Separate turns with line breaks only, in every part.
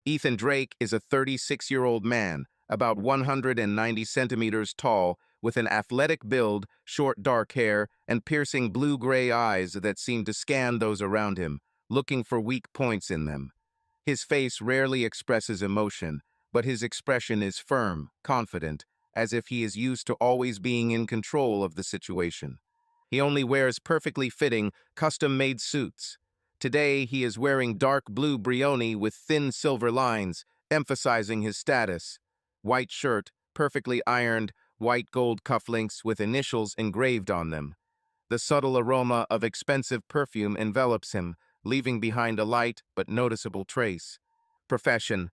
Ethan Drake is a 36-year-old man, about 190 centimeters tall, with an athletic build, short dark hair, and piercing blue-gray eyes that seem to scan those around him, looking for weak points in them. His face rarely expresses emotion, but his expression is firm, confident, as if he is used to always being in control of the situation. He only wears perfectly fitting, custom-made suits. Today, he is wearing dark blue brioni with thin silver lines, emphasizing his status. White shirt, perfectly ironed, white gold cufflinks with initials engraved on them. The subtle aroma of expensive perfume envelops him, leaving behind a light but noticeable trace. Profession.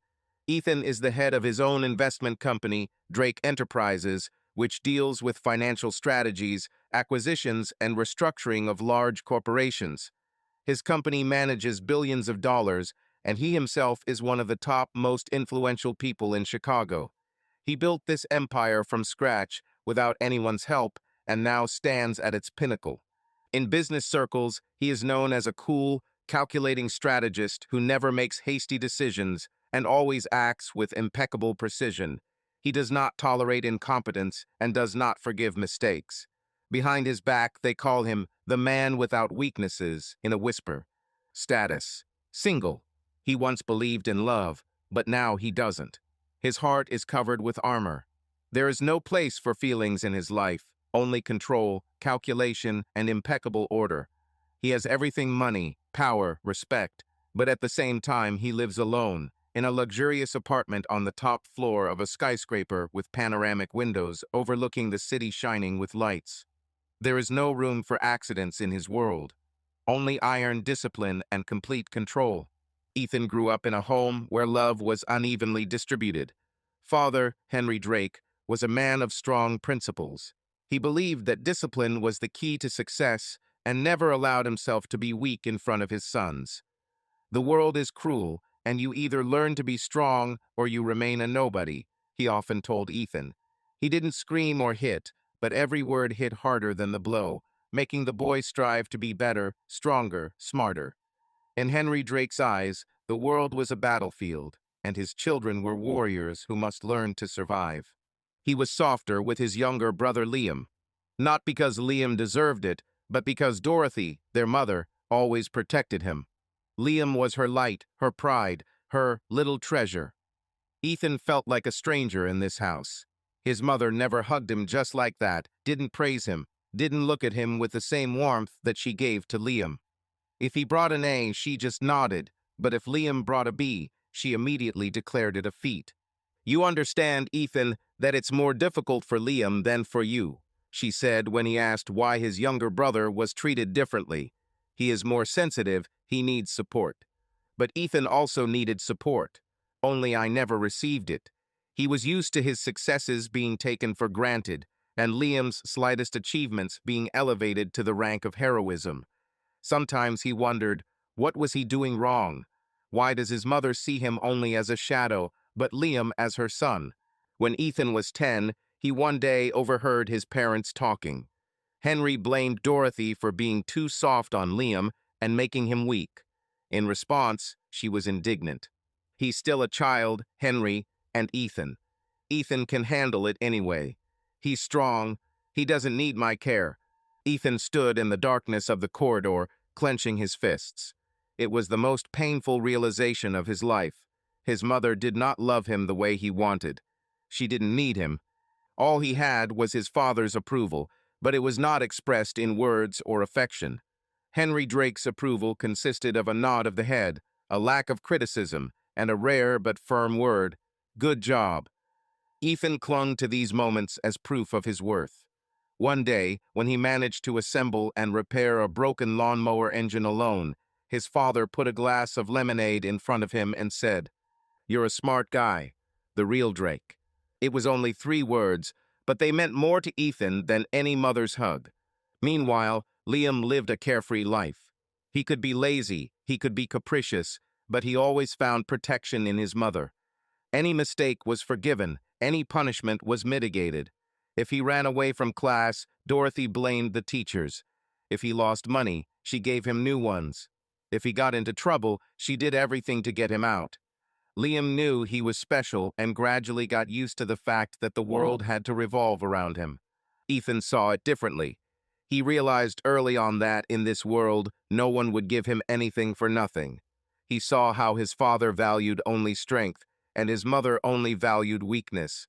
Ethan is the head of his own investment company, Drake Enterprises, which deals with financial strategies, acquisitions, and restructuring of large corporations. His company manages billions of dollars, and he himself is one of the top most influential people in Chicago. He built this empire from scratch without anyone's help and now stands at its pinnacle. In business circles, he is known as a cool, calculating strategist who never makes hasty decisions and always acts with impeccable precision. He does not tolerate incompetence and does not forgive mistakes. Behind his back, they call him the man without weaknesses in a whisper. Status. Single. He once believed in love, but now he doesn't. His heart is covered with armor. There is no place for feelings in his life, only control, calculation, and impeccable order. He has everything: money, power, respect, but at the same time he lives alone, in a luxurious apartment on the top floor of a skyscraper with panoramic windows overlooking the city shining with lights. There is no room for accidents in his world, only iron discipline and complete control. Ethan grew up in a home where love was unevenly distributed. Father, Henry Drake, was a man of strong principles. He believed that discipline was the key to success and never allowed himself to be weak in front of his sons. The world is cruel, and you either learn to be strong or you remain a nobody, he often told Ethan. He didn't scream or hit, but every word hit harder than the blow, making the boy strive to be better, stronger, smarter. In Henry Drake's eyes, the world was a battlefield, and his children were warriors who must learn to survive. He was softer with his younger brother Liam, not because Liam deserved it, but because Dorothy, their mother, always protected him. Liam was her light, her pride, her little treasure. Ethan felt like a stranger in this house. His mother never hugged him just like that, didn't praise him, didn't look at him with the same warmth that she gave to Liam. If he brought an A, she just nodded, but if Liam brought a B, she immediately declared it a feat. "You understand, Ethan, that it's more difficult for Liam than for you," she said when he asked why his younger brother was treated differently. "He is more sensitive, he needs support." But Ethan also needed support, only I never received it. He was used to his successes being taken for granted, and Liam's slightest achievements being elevated to the rank of heroism. Sometimes he wondered, what was he doing wrong? Why does his mother see him only as a shadow, but Liam as her son? When Ethan was 10, he one day overheard his parents talking. Henry blamed Dorothy for being too soft on Liam and making him weak. In response, she was indignant. "He's still a child, Henry, and Ethan. Ethan can handle it anyway. He's strong. He doesn't need my care." Ethan stood in the darkness of the corridor, clenching his fists. It was the most painful realization of his life. His mother did not love him the way he wanted. She didn't need him. All he had was his father's approval, but it was not expressed in words or affection. Henry Drake's approval consisted of a nod of the head, a lack of criticism, and a rare but firm word, "Good job." Ethan clung to these moments as proof of his worth. One day, when he managed to assemble and repair a broken lawnmower engine alone, his father put a glass of lemonade in front of him and said, "You're a smart guy, the real Drake." It was only 3 words, but they meant more to Ethan than any mother's hug. Meanwhile, Liam lived a carefree life. He could be lazy, he could be capricious, but he always found protection in his mother. Any mistake was forgiven, any punishment was mitigated. If he ran away from class, Dorothy blamed the teachers. If he lost money, she gave him new ones. If he got into trouble, she did everything to get him out. Liam knew he was special and gradually got used to the fact that the world had to revolve around him. Ethan saw it differently. He realized early on that, in this world, no one would give him anything for nothing. He saw how his father valued only strength, and his mother only valued weakness.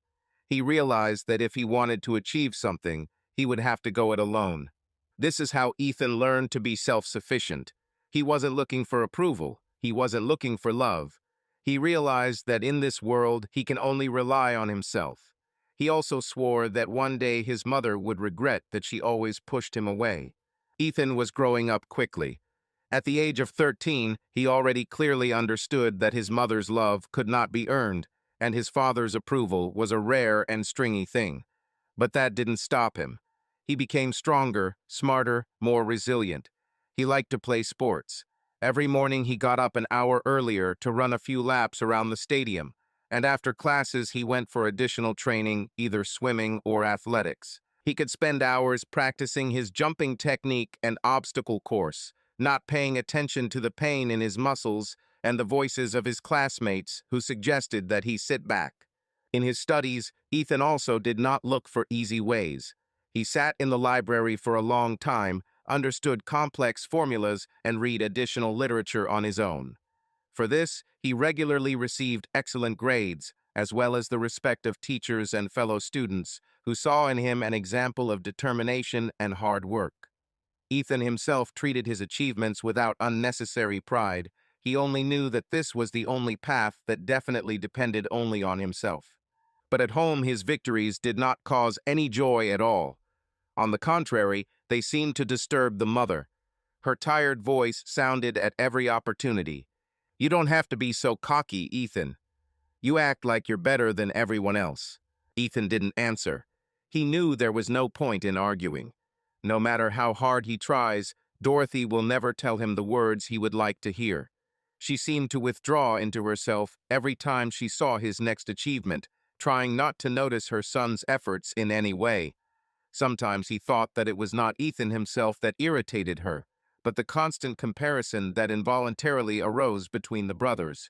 He realized that if he wanted to achieve something, he would have to go it alone. This is how Ethan learned to be self-sufficient. He wasn't looking for approval. He wasn't looking for love. He realized that in this world, he can only rely on himself. He also swore that one day his mother would regret that she always pushed him away. Ethan was growing up quickly. At the age of 13, he already clearly understood that his mother's love could not be earned, and his father's approval was a rare and stringy thing. But that didn't stop him. He became stronger, smarter, more resilient. He liked to play sports. Every morning he got up an hour earlier to run a few laps around the stadium, and after classes he went for additional training, either swimming or athletics. He could spend hours practicing his jumping technique and obstacle course, not paying attention to the pain in his muscles and the voices of his classmates who suggested that he sit back. In his studies, Ethan also did not look for easy ways. He sat in the library for a long time, understood complex formulas, and read additional literature on his own. For this, he regularly received excellent grades, as well as the respect of teachers and fellow students, who saw in him an example of determination and hard work. Ethan himself treated his achievements without unnecessary pride. He only knew that this was the only path that definitely depended only on himself. But at home, his victories did not cause any joy at all. On the contrary, they seemed to disturb the mother. Her tired voice sounded at every opportunity. "You don't have to be so cocky, Ethan. You act like you're better than everyone else." Ethan didn't answer. He knew there was no point in arguing. No matter how hard he tries, Dorothy will never tell him the words he would like to hear. She seemed to withdraw into herself every time she saw his next achievement, trying not to notice her son's efforts in any way. Sometimes he thought that it was not Ethan himself that irritated her, but the constant comparison that involuntarily arose between the brothers.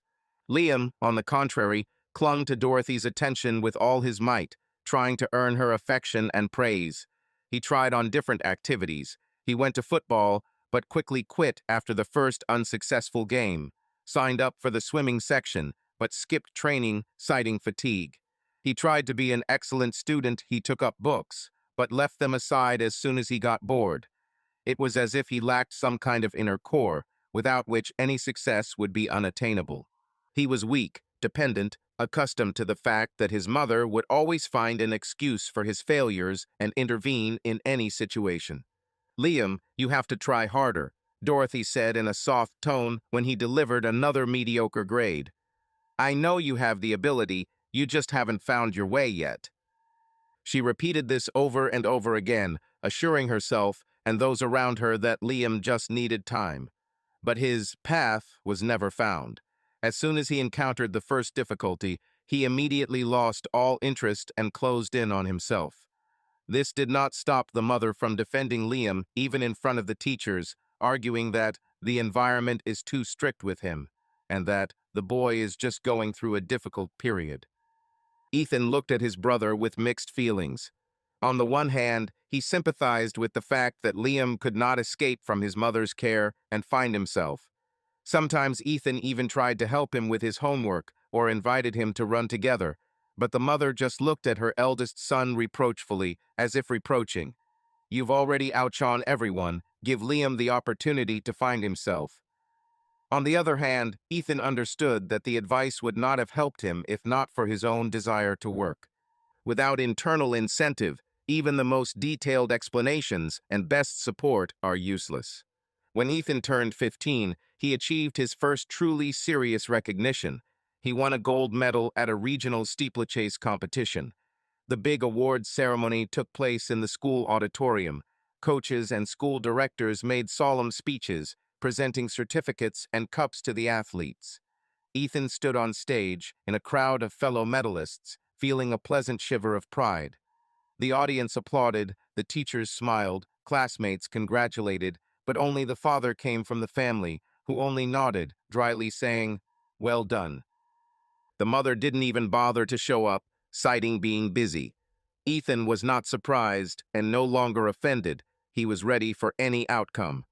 Liam, on the contrary, clung to Dorothy's attention with all his might, trying to earn her affection and praise. He tried on different activities. He went to football, but quickly quit after the first unsuccessful game, signed up for the swimming section, but skipped training, citing fatigue. He tried to be an excellent student. He took up books, but left them aside as soon as he got bored. It was as if he lacked some kind of inner core, without which any success would be unattainable. He was weak, dependent, accustomed to the fact that his mother would always find an excuse for his failures and intervene in any situation. "Liam, you have to try harder," Dorothy said in a soft tone when he delivered another mediocre grade. "I know you have the ability, you just haven't found your way yet." She repeated this over and over again, assuring herself and those around her that Liam just needed time. But his path was never found. As soon as he encountered the first difficulty, he immediately lost all interest and closed in on himself. This did not stop the mother from defending Liam even in front of the teachers, arguing that the environment is too strict with him and that the boy is just going through a difficult period. Ethan looked at his brother with mixed feelings. On the one hand, he sympathized with the fact that Liam could not escape from his mother's care and find himself. Sometimes Ethan even tried to help him with his homework or invited him to run together, but the mother just looked at her eldest son reproachfully, as if reproaching, "You've already outshone everyone. Give Liam the opportunity to find himself." On the other hand, Ethan understood that the advice would not have helped him if not for his own desire to work. Without internal incentive, even the most detailed explanations and best support are useless. When Ethan turned 15, he achieved his first truly serious recognition. He won a gold medal at a regional steeplechase competition. The big awards ceremony took place in the school auditorium. Coaches and school directors made solemn speeches, presenting certificates and cups to the athletes. Ethan stood on stage, in a crowd of fellow medalists, feeling a pleasant shiver of pride. The audience applauded, the teachers smiled, classmates congratulated, but only the father came from the family, who only nodded, dryly saying, "Well done." The mother didn't even bother to show up, citing being busy. Ethan was not surprised and no longer offended. He was ready for any outcome.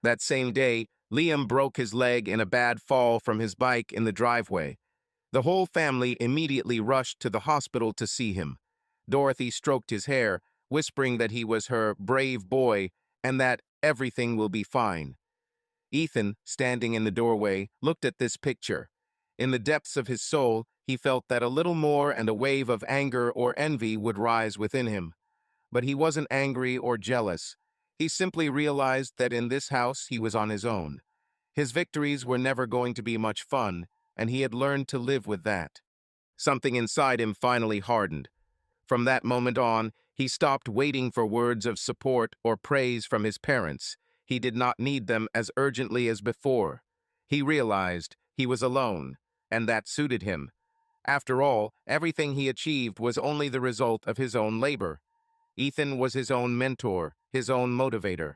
That same day, Liam broke his leg in a bad fall from his bike in the driveway. The whole family immediately rushed to the hospital to see him. Dorothy stroked his hair, whispering that he was her brave boy and that everything will be fine. Ethan, standing in the doorway, looked at this picture. In the depths of his soul, he felt that a little more and a wave of anger or envy would rise within him. But he wasn't angry or jealous. He simply realized that in this house he was on his own. His victories were never going to be much fun, and he had learned to live with that. Something inside him finally hardened. From that moment on, he stopped waiting for words of support or praise from his parents. He did not need them as urgently as before. He realized he was alone, and that suited him. After all, everything he achieved was only the result of his own labor. Ethan was his own mentor, his own motivator,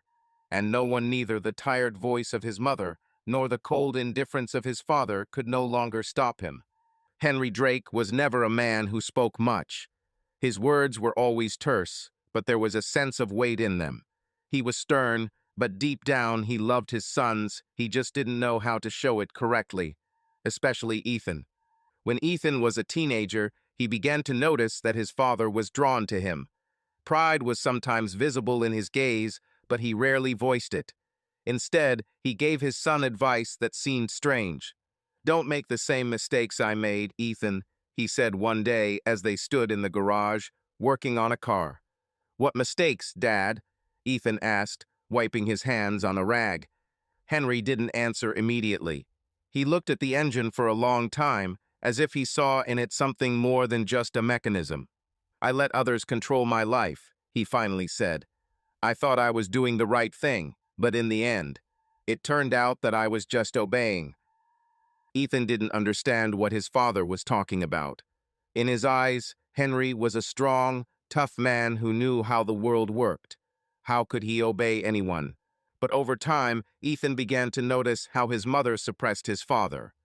and no one, neither the tired voice of his mother nor the cold indifference of his father, could no longer stop him. Henry Drake was never a man who spoke much. His words were always terse, but there was a sense of weight in them. He was stern, but deep down he loved his sons. He just didn't know how to show it correctly, especially Ethan. When Ethan was a teenager, he began to notice that his father was drawn to him. Pride was sometimes visible in his gaze, but he rarely voiced it. Instead, he gave his son advice that seemed strange. "Don't make the same mistakes I made, Ethan," he said one day as they stood in the garage, working on a car. "What mistakes, Dad?" Ethan asked, wiping his hands on a rag. Henry didn't answer immediately. He looked at the engine for a long time, as if he saw in it something more than just a mechanism. "I let others control my life," he finally said. "I thought I was doing the right thing, but in the end, it turned out that I was just obeying." Ethan didn't understand what his father was talking about. In his eyes, Henry was a strong, tough man who knew how the world worked. How could he obey anyone? But over time, Ethan began to notice how his mother suppressed his father.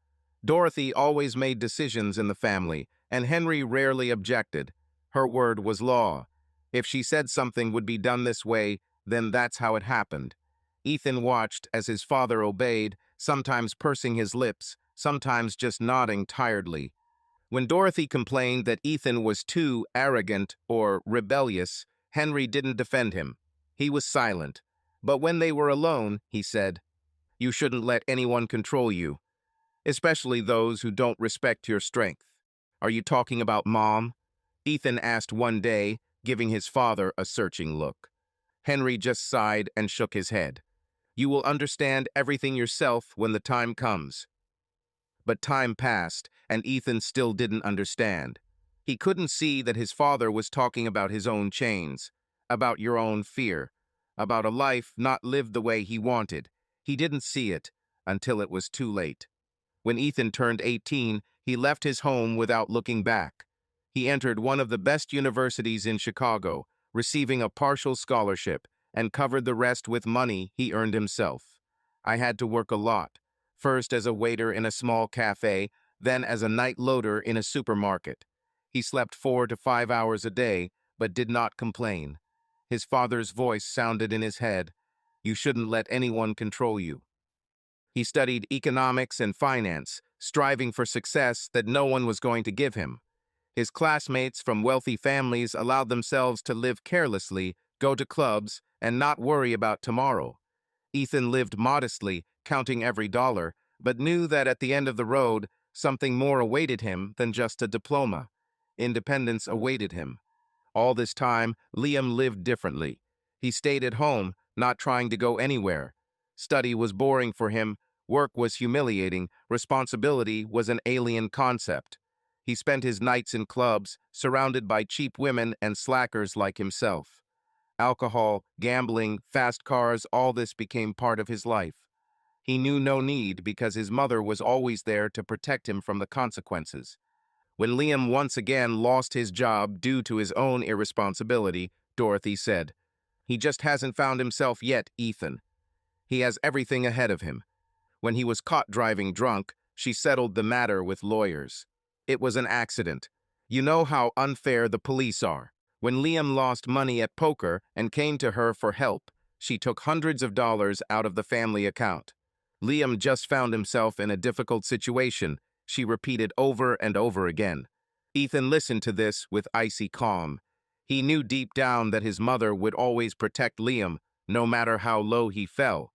Dorothy always made decisions in the family, and Henry rarely objected. Her word was law. If she said something would be done this way, then that's how it happened. Ethan watched as his father obeyed, sometimes pursing his lips, sometimes just nodding tiredly. When Dorothy complained that Ethan was too arrogant or rebellious, Henry didn't defend him. He was silent. But when they were alone, he said, "You shouldn't let anyone control you, especially those who don't respect your strength." "Are you talking about Mom?" Ethan asked one day, giving his father a searching look. Henry just sighed and shook his head. "You will understand everything yourself when the time comes." But time passed, and Ethan still didn't understand. He couldn't see that his father was talking about his own chains, about your own fear, about a life not lived the way he wanted. He didn't see it until it was too late. When Ethan turned 18, he left his home without looking back. He entered one of the best universities in Chicago, receiving a partial scholarship, and covered the rest with money he earned himself. "I had to work a lot, first as a waiter in a small cafe, then as a night loader in a supermarket." He slept 4 to 5 hours a day, but did not complain. His father's voice sounded in his head, "You shouldn't let anyone control you." He studied economics and finance, striving for success that no one was going to give him. His classmates from wealthy families allowed themselves to live carelessly, go to clubs, and not worry about tomorrow. Ethan lived modestly, counting every dollar, but knew that at the end of the road, something more awaited him than just a diploma. Independence awaited him. All this time, Liam lived differently. He stayed at home, not trying to go anywhere. Study was boring for him, work was humiliating, responsibility was an alien concept. He spent his nights in clubs, surrounded by cheap women and slackers like himself. Alcohol, gambling, fast cars, all this became part of his life. He knew no need because his mother was always there to protect him from the consequences. When Liam once again lost his job due to his own irresponsibility, Dorothy said, "He just hasn't found himself yet, Ethan. He has everything ahead of him." When he was caught driving drunk, she settled the matter with lawyers. It was an accident. You know how unfair the police are. When Liam lost money at poker and came to her for help, she took hundreds of dollars out of the family account. Liam just found himself in a difficult situation, she repeated over and over again. Ethan listened to this with icy calm. He knew deep down that his mother would always protect Liam, no matter how low he fell.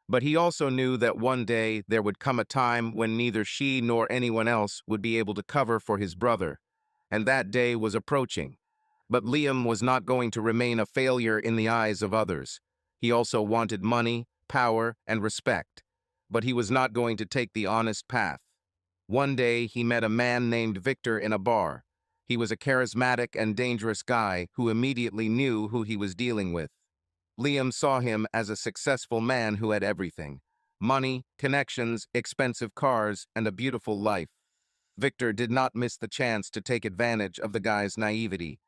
But he also knew that one day there would come a time when neither she nor anyone else would be able to cover for his brother. And that day was approaching. But Liam was not going to remain a failure in the eyes of others. He also wanted money, power, and respect. But he was not going to take the honest path. One day, he met a man named Victor in a bar. He was a charismatic and dangerous guy who immediately knew who he was dealing with. Liam saw him as a successful man who had everything: money, connections, expensive cars, and a beautiful life. Victor did not miss the chance to take advantage of the guy's naivety.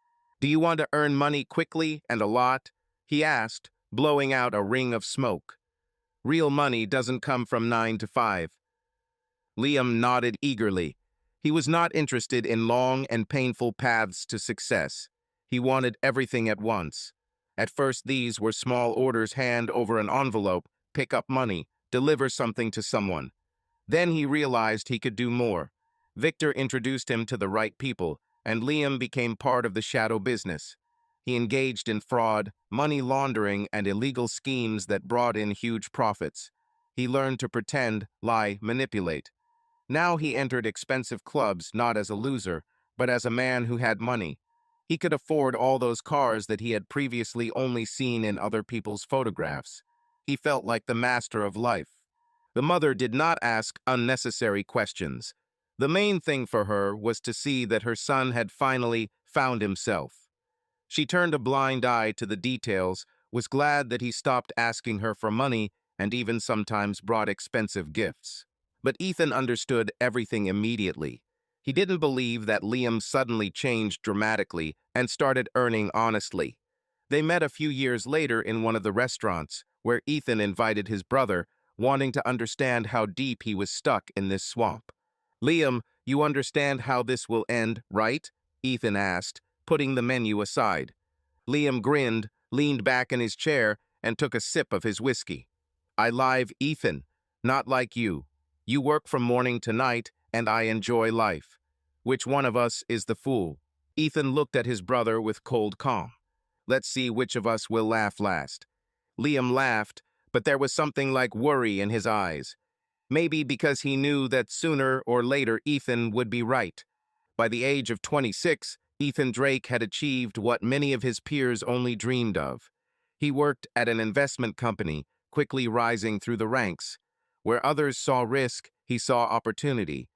"Do you want to earn money quickly and a lot?" he asked, blowing out a ring of smoke. "Real money doesn't come from 9 to 5. Liam nodded eagerly. He was not interested in long and painful paths to success. He wanted everything at once. At first, these were small orders: hand over an envelope, pick up money, deliver something to someone. Then he realized he could do more. Victor introduced him to the right people, and Liam became part of the shadow business. He engaged in fraud, money laundering, and illegal schemes that brought in huge profits. He learned to pretend, lie, manipulate. Now he entered expensive clubs not as a loser, but as a man who had money. He could afford all those cars that he had previously only seen in other people's photographs. He felt like the master of life. The mother did not ask unnecessary questions. The main thing for her was to see that her son had finally found himself. She turned a blind eye to the details, was glad that he stopped asking her for money, and even sometimes brought expensive gifts. But Ethan understood everything immediately. He didn't believe that Liam suddenly changed dramatically and started earning honestly. They met a few years later in one of the restaurants, where Ethan invited his brother, wanting to understand how deep he was stuck in this swamp. "Liam, you understand how this will end, right?" Ethan asked, putting the menu aside. Liam grinned, leaned back in his chair, and took a sip of his whiskey. "I live, Ethan. Not like you. You work from morning to night, and I enjoy life. Which one of us is the fool?" Ethan looked at his brother with cold calm. "Let's see which of us will laugh last." Liam laughed, but there was something like worry in his eyes. Maybe because he knew that sooner or later Ethan would be right. By the age of 26, Ethan Drake had achieved what many of his peers only dreamed of. He worked at an investment company, quickly rising through the ranks. Where others saw risk, he saw opportunity.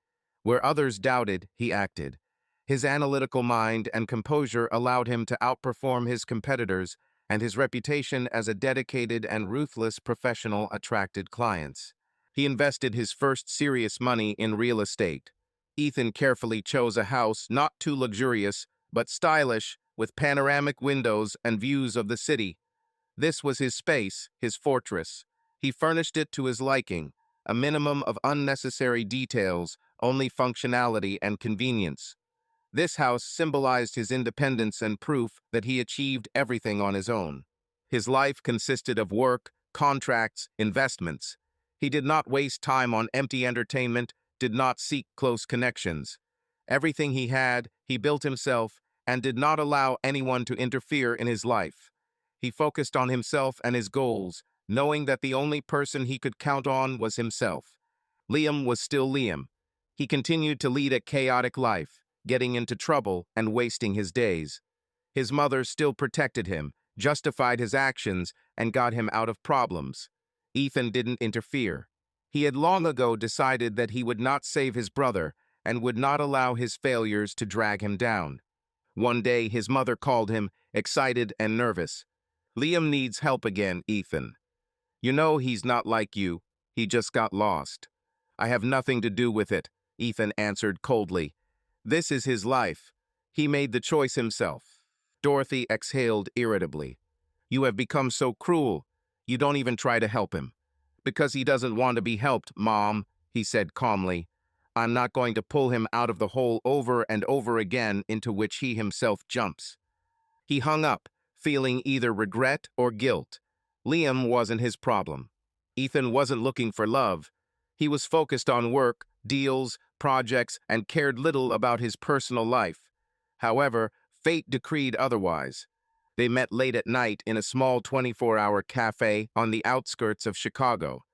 Where others doubted, he acted. His analytical mind and composure allowed him to outperform his competitors, and his reputation as a dedicated and ruthless professional attracted clients. He invested his first serious money in real estate. Ethan carefully chose a house not too luxurious, but stylish, with panoramic windows and views of the city. This was his space, his fortress. He furnished it to his liking, a minimum of unnecessary details, only functionality and convenience. This house symbolized his independence and proof that he achieved everything on his own. His life consisted of work, contracts, investments. He did not waste time on empty entertainment, did not seek close connections. Everything he had, he built himself, and did not allow anyone to interfere in his life. He focused on himself and his goals, knowing that the only person he could count on was himself. Liam was still Liam. He continued to lead a chaotic life, getting into trouble and wasting his days. His mother still protected him, justified his actions, and got him out of problems. Ethan didn't interfere. He had long ago decided that he would not save his brother and would not allow his failures to drag him down. One day, his mother called him, excited and nervous. "Liam needs help again, Ethan. You know he's not like you. He just got lost." "I have nothing to do with it," Ethan answered coldly. "This is his life. He made the choice himself." Dorothy exhaled irritably. "You have become so cruel. You don't even try to help him." "Because he doesn't want to be helped, Mom," he said calmly. I'm not going to pull him out of the hole over and over again into which he himself jumps. He hung up, feeling either regret or guilt. Liam wasn't his problem. Ethan wasn't looking for love. He was focused on work, deals, projects, and cared little about his personal life. However, fate decreed otherwise. They met late at night in a small 24-hour cafe on the outskirts of Chicago.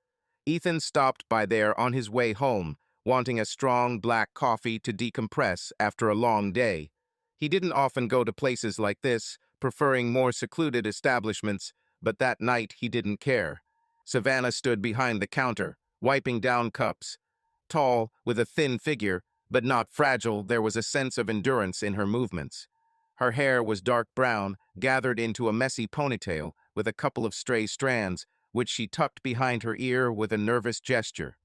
Ethan stopped by there on his way home, wanting a strong black coffee to decompress after a long day. He didn't often go to places like this, preferring more secluded establishments, but that night he didn't care. Savannah stood behind the counter, wiping down cups. Tall, with a thin figure, but not fragile, there was a sense of endurance in her movements. Her hair was dark brown, gathered into a messy ponytail, with a couple of stray strands, which she tucked behind her ear with a nervous gesture.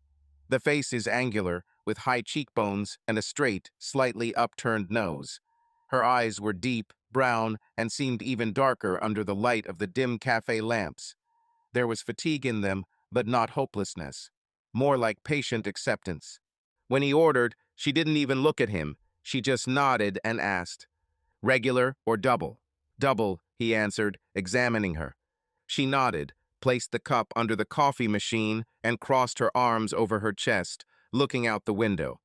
The face is angular, with high cheekbones and a straight, slightly upturned nose. Her eyes were deep, brown, and seemed even darker under the light of the dim cafe lamps. There was fatigue in them, but not hopelessness. More like patient acceptance. When he ordered, she didn't even look at him. She just nodded and asked, "Regular or double?" "Double," he answered, examining her. She nodded, placed the cup under the coffee machine, and crossed her arms over her chest, looking out the window.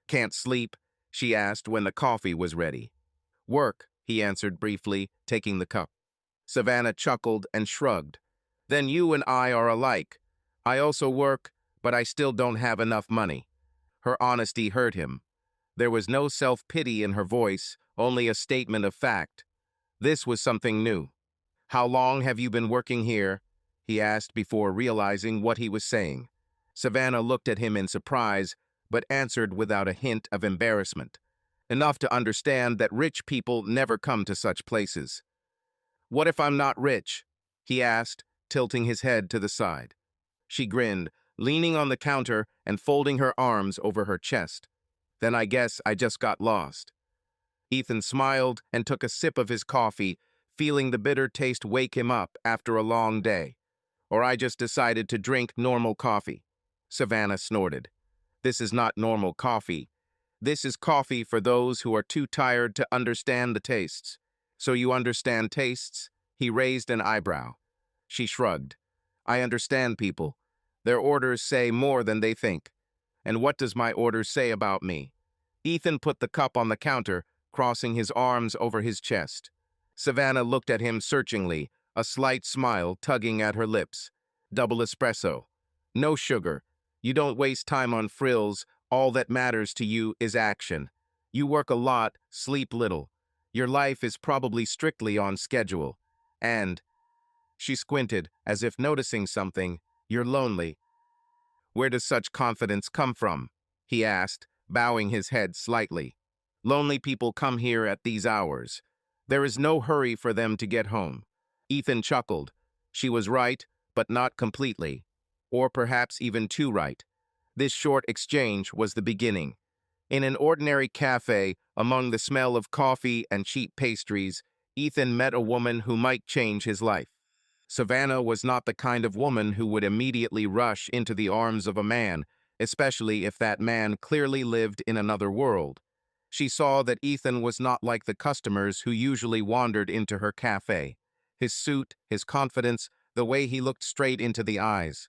"Can't sleep?" she asked when the coffee was ready. "Work," he answered briefly, taking the cup. Savannah chuckled and shrugged. "Then you and I are alike. I also work, but I still don't have enough money." Her honesty hurt him. There was no self-pity in her voice, only a statement of fact. This was something new. "How long have you been working here?" he asked before realizing what he was saying. Savannah looked at him in surprise, but answered without a hint of embarrassment. Enough to understand that rich people never come to such places. "What if I'm not rich?" he asked, tilting his head to the side. She grinned, leaning on the counter and folding her arms over her chest. "Then I guess I just got lost." Ethan smiled and took a sip of his coffee, feeling the bitter taste wake him up after a long day. "Or I just decided to drink normal coffee." Savannah snorted. "This is not normal coffee. This is coffee for those who are too tired to understand the tastes." "So you understand tastes?" He raised an eyebrow. She shrugged. "I understand people. Their orders say more than they think." "And what does my orders say about me?" Ethan put the cup on the counter, crossing his arms over his chest. Savannah looked at him searchingly, a slight smile tugging at her lips. "Double espresso. No sugar. You don't waste time on frills. All that matters to you is action. You work a lot, sleep little. Your life is probably strictly on schedule. And," she squinted, as if noticing something, "you're lonely." "Where does such confidence come from?" he asked, bowing his head slightly. "Lonely people come here at these hours. There is no hurry for them to get home." Ethan chuckled. She was right, but not completely. Or perhaps even too right. This short exchange was the beginning. In an ordinary cafe, among the smell of coffee and cheap pastries, Ethan met a woman who might change his life. Savannah was not the kind of woman who would immediately rush into the arms of a man, especially if that man clearly lived in another world. She saw that Ethan was not like the customers who usually wandered into her cafe. His suit, his confidence, the way he looked straight into the eyes.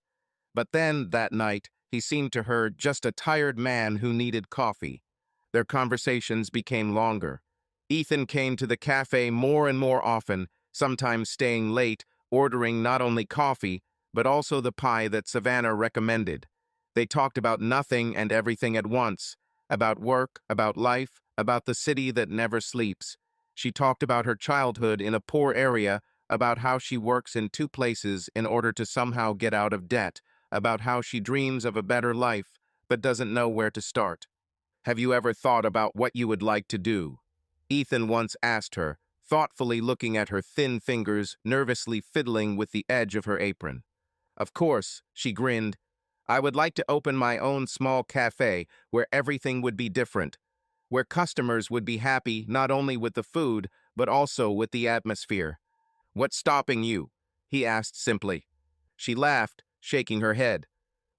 But then, that night, he seemed to her just a tired man who needed coffee. Their conversations became longer. Ethan came to the cafe more and more often, sometimes staying late, ordering not only coffee, but also the pie that Savannah recommended. They talked about nothing and everything at once, about work, about life, about the city that never sleeps. She talked about her childhood in a poor area, about how she works in two places in order to somehow get out of debt, about how she dreams of a better life, but doesn't know where to start. "Have you ever thought about what you would like to do?" Ethan once asked her, thoughtfully looking at her thin fingers, nervously fiddling with the edge of her apron. "Of course," she grinned. "I would like to open my own small cafe where everything would be different, where customers would be happy not only with the food, but also with the atmosphere." "What's stopping you?" he asked simply. She laughed, shaking her head.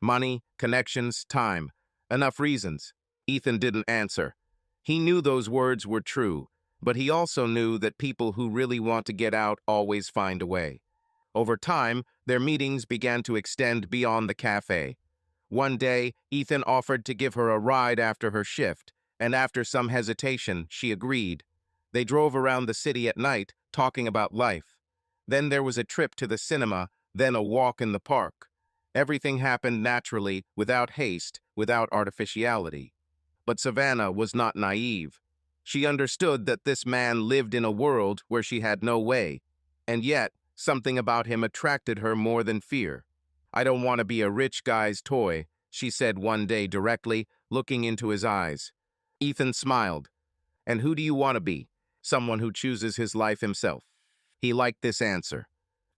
"Money, connections, time. Enough reasons." Ethan didn't answer. He knew those words were true, but he also knew that people who really want to get out always find a way. Over time, their meetings began to extend beyond the cafe. One day, Ethan offered to give her a ride after her shift, and after some hesitation, she agreed. They drove around the city at night, talking about life. Then there was a trip to the cinema, then a walk in the park. Everything happened naturally, without haste, without artificiality. But Savannah was not naive. She understood that this man lived in a world where she had no way, and yet something about him attracted her more than fear. "I don't want to be a rich guy's toy," she said one day directly, looking into his eyes. Ethan smiled. "And who do you want to be? Someone who chooses his life himself." He liked this answer.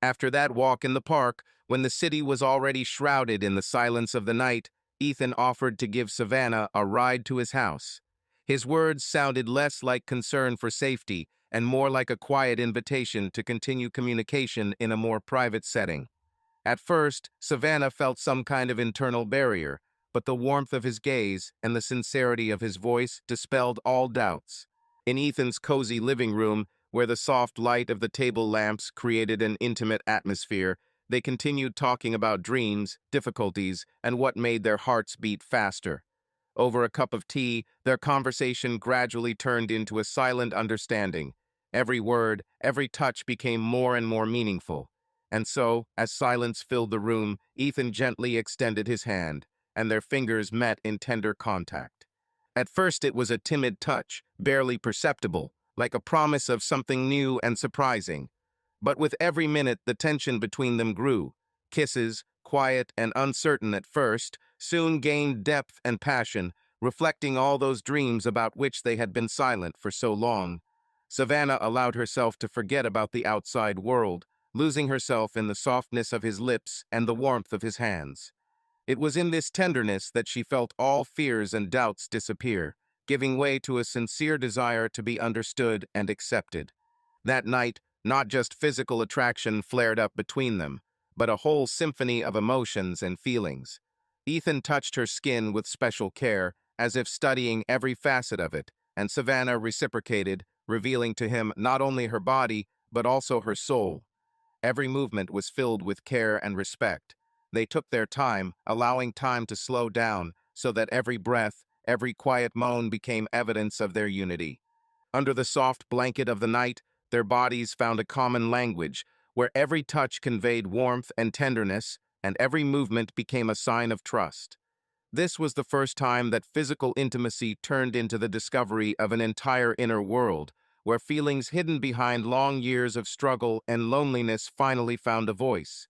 After that walk in the park, when the city was already shrouded in the silence of the night, Ethan offered to give Savannah a ride to his house. His words sounded less like concern for safety and more like a quiet invitation to continue communication in a more private setting. At first, Savannah felt some kind of internal barrier, but the warmth of his gaze and the sincerity of his voice dispelled all doubts. In Ethan's cozy living room, where the soft light of the table lamps created an intimate atmosphere, they continued talking about dreams, difficulties, and what made their hearts beat faster. Over a cup of tea, their conversation gradually turned into a silent understanding. Every word, every touch became more and more meaningful. And so, as silence filled the room, Ethan gently extended his hand, and their fingers met in tender contact. At first it was a timid touch, barely perceptible, like a promise of something new and surprising. But with every minute the tension between them grew. Kisses, quiet and uncertain at first, soon gained depth and passion, reflecting all those dreams about which they had been silent for so long. Savannah allowed herself to forget about the outside world, losing herself in the softness of his lips and the warmth of his hands. It was in this tenderness that she felt all fears and doubts disappear, giving way to a sincere desire to be understood and accepted. That night, not just physical attraction flared up between them, but a whole symphony of emotions and feelings. Ethan touched her skin with special care, as if studying every facet of it, and Savannah reciprocated, revealing to him not only her body, but also her soul. Every movement was filled with care and respect. They took their time, allowing time to slow down, so that every breath, every quiet moan became evidence of their unity. Under the soft blanket of the night, their bodies found a common language, where every touch conveyed warmth and tenderness, and every movement became a sign of trust. This was the first time that physical intimacy turned into the discovery of an entire inner world, where feelings hidden behind long years of struggle and loneliness finally found a voice.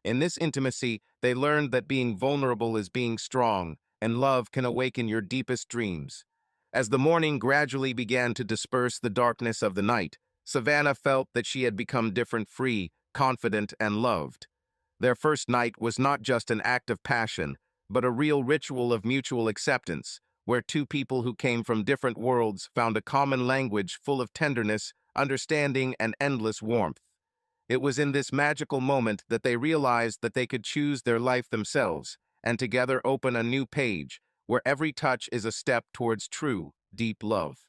In this intimacy, they learned that being vulnerable is being strong, and love can awaken your deepest dreams. As the morning gradually began to disperse the darkness of the night, Savannah felt that she had become different, free, confident, and loved. Their first night was not just an act of passion, but a real ritual of mutual acceptance, where two people who came from different worlds found a common language full of tenderness, understanding, and endless warmth. It was in this magical moment that they realized that they could choose their life themselves, and together open a new page, where every touch is a step towards true, deep love.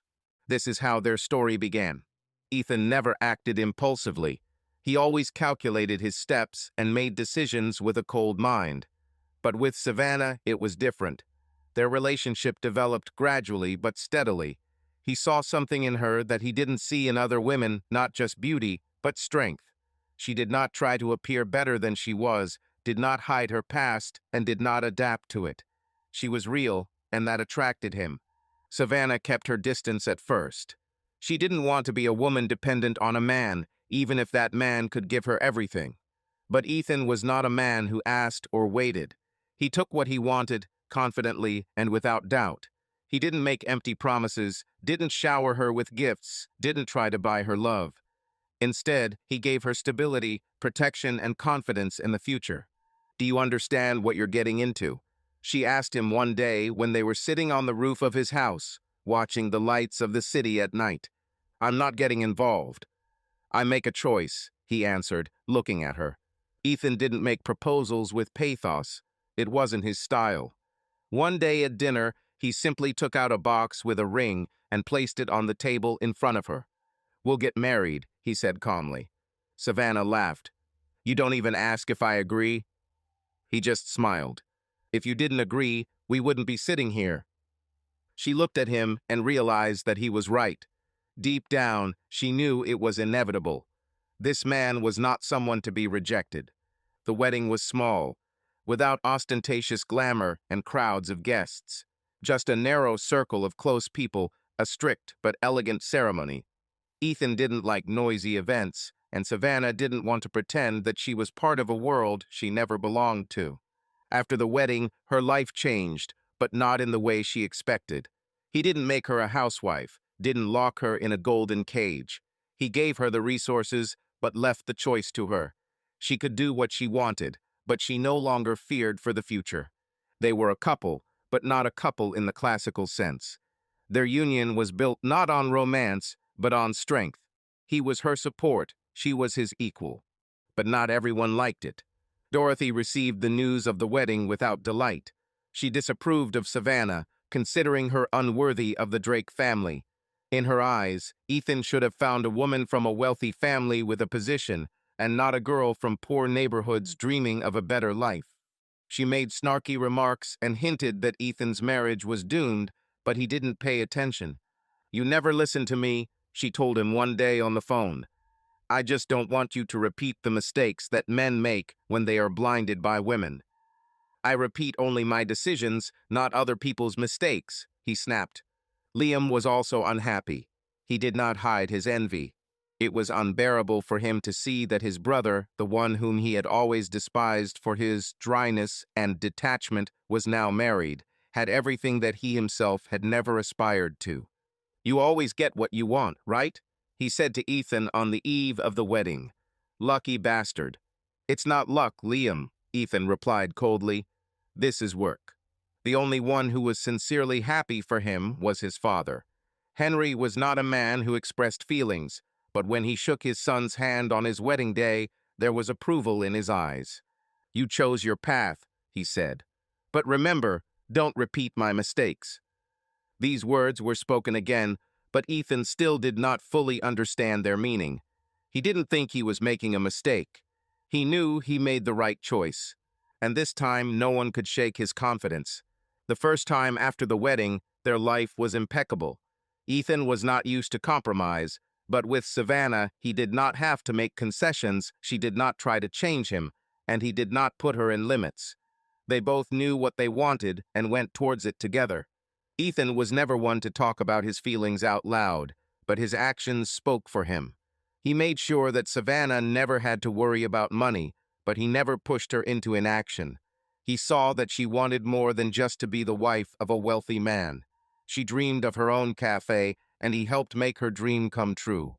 This is how their story began. Ethan never acted impulsively. He always calculated his steps and made decisions with a cold mind. But with Savannah, it was different. Their relationship developed gradually but steadily. He saw something in her that he didn't see in other women, not just beauty, but strength. She did not try to appear better than she was, did not hide her past, and did not adapt to it. She was real, and that attracted him. Savannah kept her distance at first. She didn't want to be a woman dependent on a man, even if that man could give her everything. But Ethan was not a man who asked or waited. He took what he wanted, confidently and without doubt. He didn't make empty promises, didn't shower her with gifts, didn't try to buy her love. Instead, he gave her stability, protection, and confidence in the future. "Do you understand what you're getting into?" she asked him one day when they were sitting on the roof of his house, watching the lights of the city at night. "I'm not getting involved. I make a choice," he answered, looking at her. Ethan didn't make proposals with pathos. It wasn't his style. One day at dinner, He simply took out a box with a ring and placed it on the table in front of her. "We'll get married," he said calmly. Savannah laughed. "You don't even ask if I agree?" He just smiled. "If you didn't agree, we wouldn't be sitting here." She looked at him and realized that he was right. Deep down, she knew it was inevitable. This man was not someone to be rejected. The wedding was small, without ostentatious glamour and crowds of guests. Just a narrow circle of close people, a strict but elegant ceremony. Ethan didn't like noisy events, and Savannah didn't want to pretend that she was part of a world she never belonged to. After the wedding, her life changed, but not in the way she expected. He didn't make her a housewife, didn't lock her in a golden cage. He gave her the resources, but left the choice to her. She could do what she wanted, but she no longer feared for the future. They were a couple, but not a couple in the classical sense. Their union was built not on romance, but on strength. He was her support, she was his equal. But not everyone liked it. Dorothy received the news of the wedding without delight. She disapproved of Savannah, considering her unworthy of the Drake family. In her eyes, Ethan should have found a woman from a wealthy family with a position, and not a girl from poor neighborhoods dreaming of a better life. She made snarky remarks and hinted that Ethan's marriage was doomed, but he didn't pay attention. "You never listen to me," she told him one day on the phone. "I just don't want you to repeat the mistakes that men make when they are blinded by women." "I repeat only my decisions, not other people's mistakes," he snapped. Liam was also unhappy. He did not hide his envy. It was unbearable for him to see that his brother, the one whom he had always despised for his dryness and detachment, was now married, had everything that he himself had never aspired to. "You always get what you want, right?" he said to Ethan on the eve of the wedding. "Lucky bastard." "It's not luck, Liam," Ethan replied coldly. "This is work." The only one who was sincerely happy for him was his father. Henry was not a man who expressed feelings, but when he shook his son's hand on his wedding day, there was approval in his eyes. "You chose your path," he said. "But remember, don't repeat my mistakes." These words were spoken again, but Ethan still did not fully understand their meaning. He didn't think he was making a mistake. He knew he made the right choice. And this time, no one could shake his confidence. The first time after the wedding, their life was impeccable. Ethan was not used to compromise, but with Savannah, he did not have to make concessions, she did not try to change him, and he did not put her in limits. They both knew what they wanted and went towards it together. Ethan was never one to talk about his feelings out loud, but his actions spoke for him. He made sure that Savannah never had to worry about money, but he never pushed her into inaction. He saw that she wanted more than just to be the wife of a wealthy man. She dreamed of her own cafe, and he helped make her dream come true.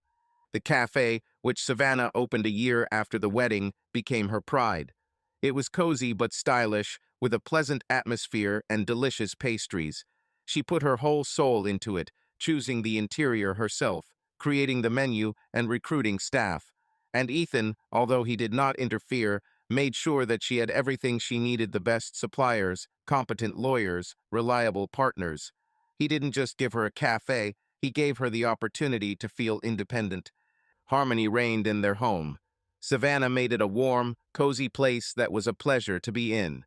The cafe, which Savannah opened a year after the wedding, became her pride. It was cozy but stylish, with a pleasant atmosphere and delicious pastries. She put her whole soul into it, choosing the interior herself, creating the menu and recruiting staff. And Ethan, although he did not interfere, made sure that she had everything she needed: the best suppliers, competent lawyers, reliable partners. He didn't just give her a cafe, he gave her the opportunity to feel independent. Harmony reigned in their home. Savannah made it a warm, cozy place that was a pleasure to be in.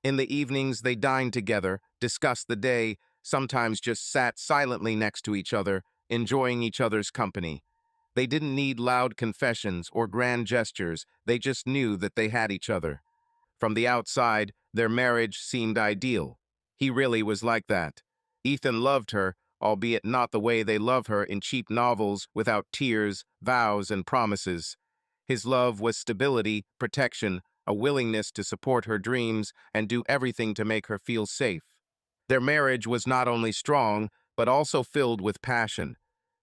In the evenings, they dined together, discussed the day, sometimes just sat silently next to each other, enjoying each other's company. They didn't need loud confessions or grand gestures, they just knew that they had each other. From the outside, their marriage seemed ideal. He really was like that. Ethan loved her, albeit not the way they love her in cheap novels, without tears, vows, and promises. His love was stability, protection, a willingness to support her dreams and do everything to make her feel safe. Their marriage was not only strong, but also filled with passion.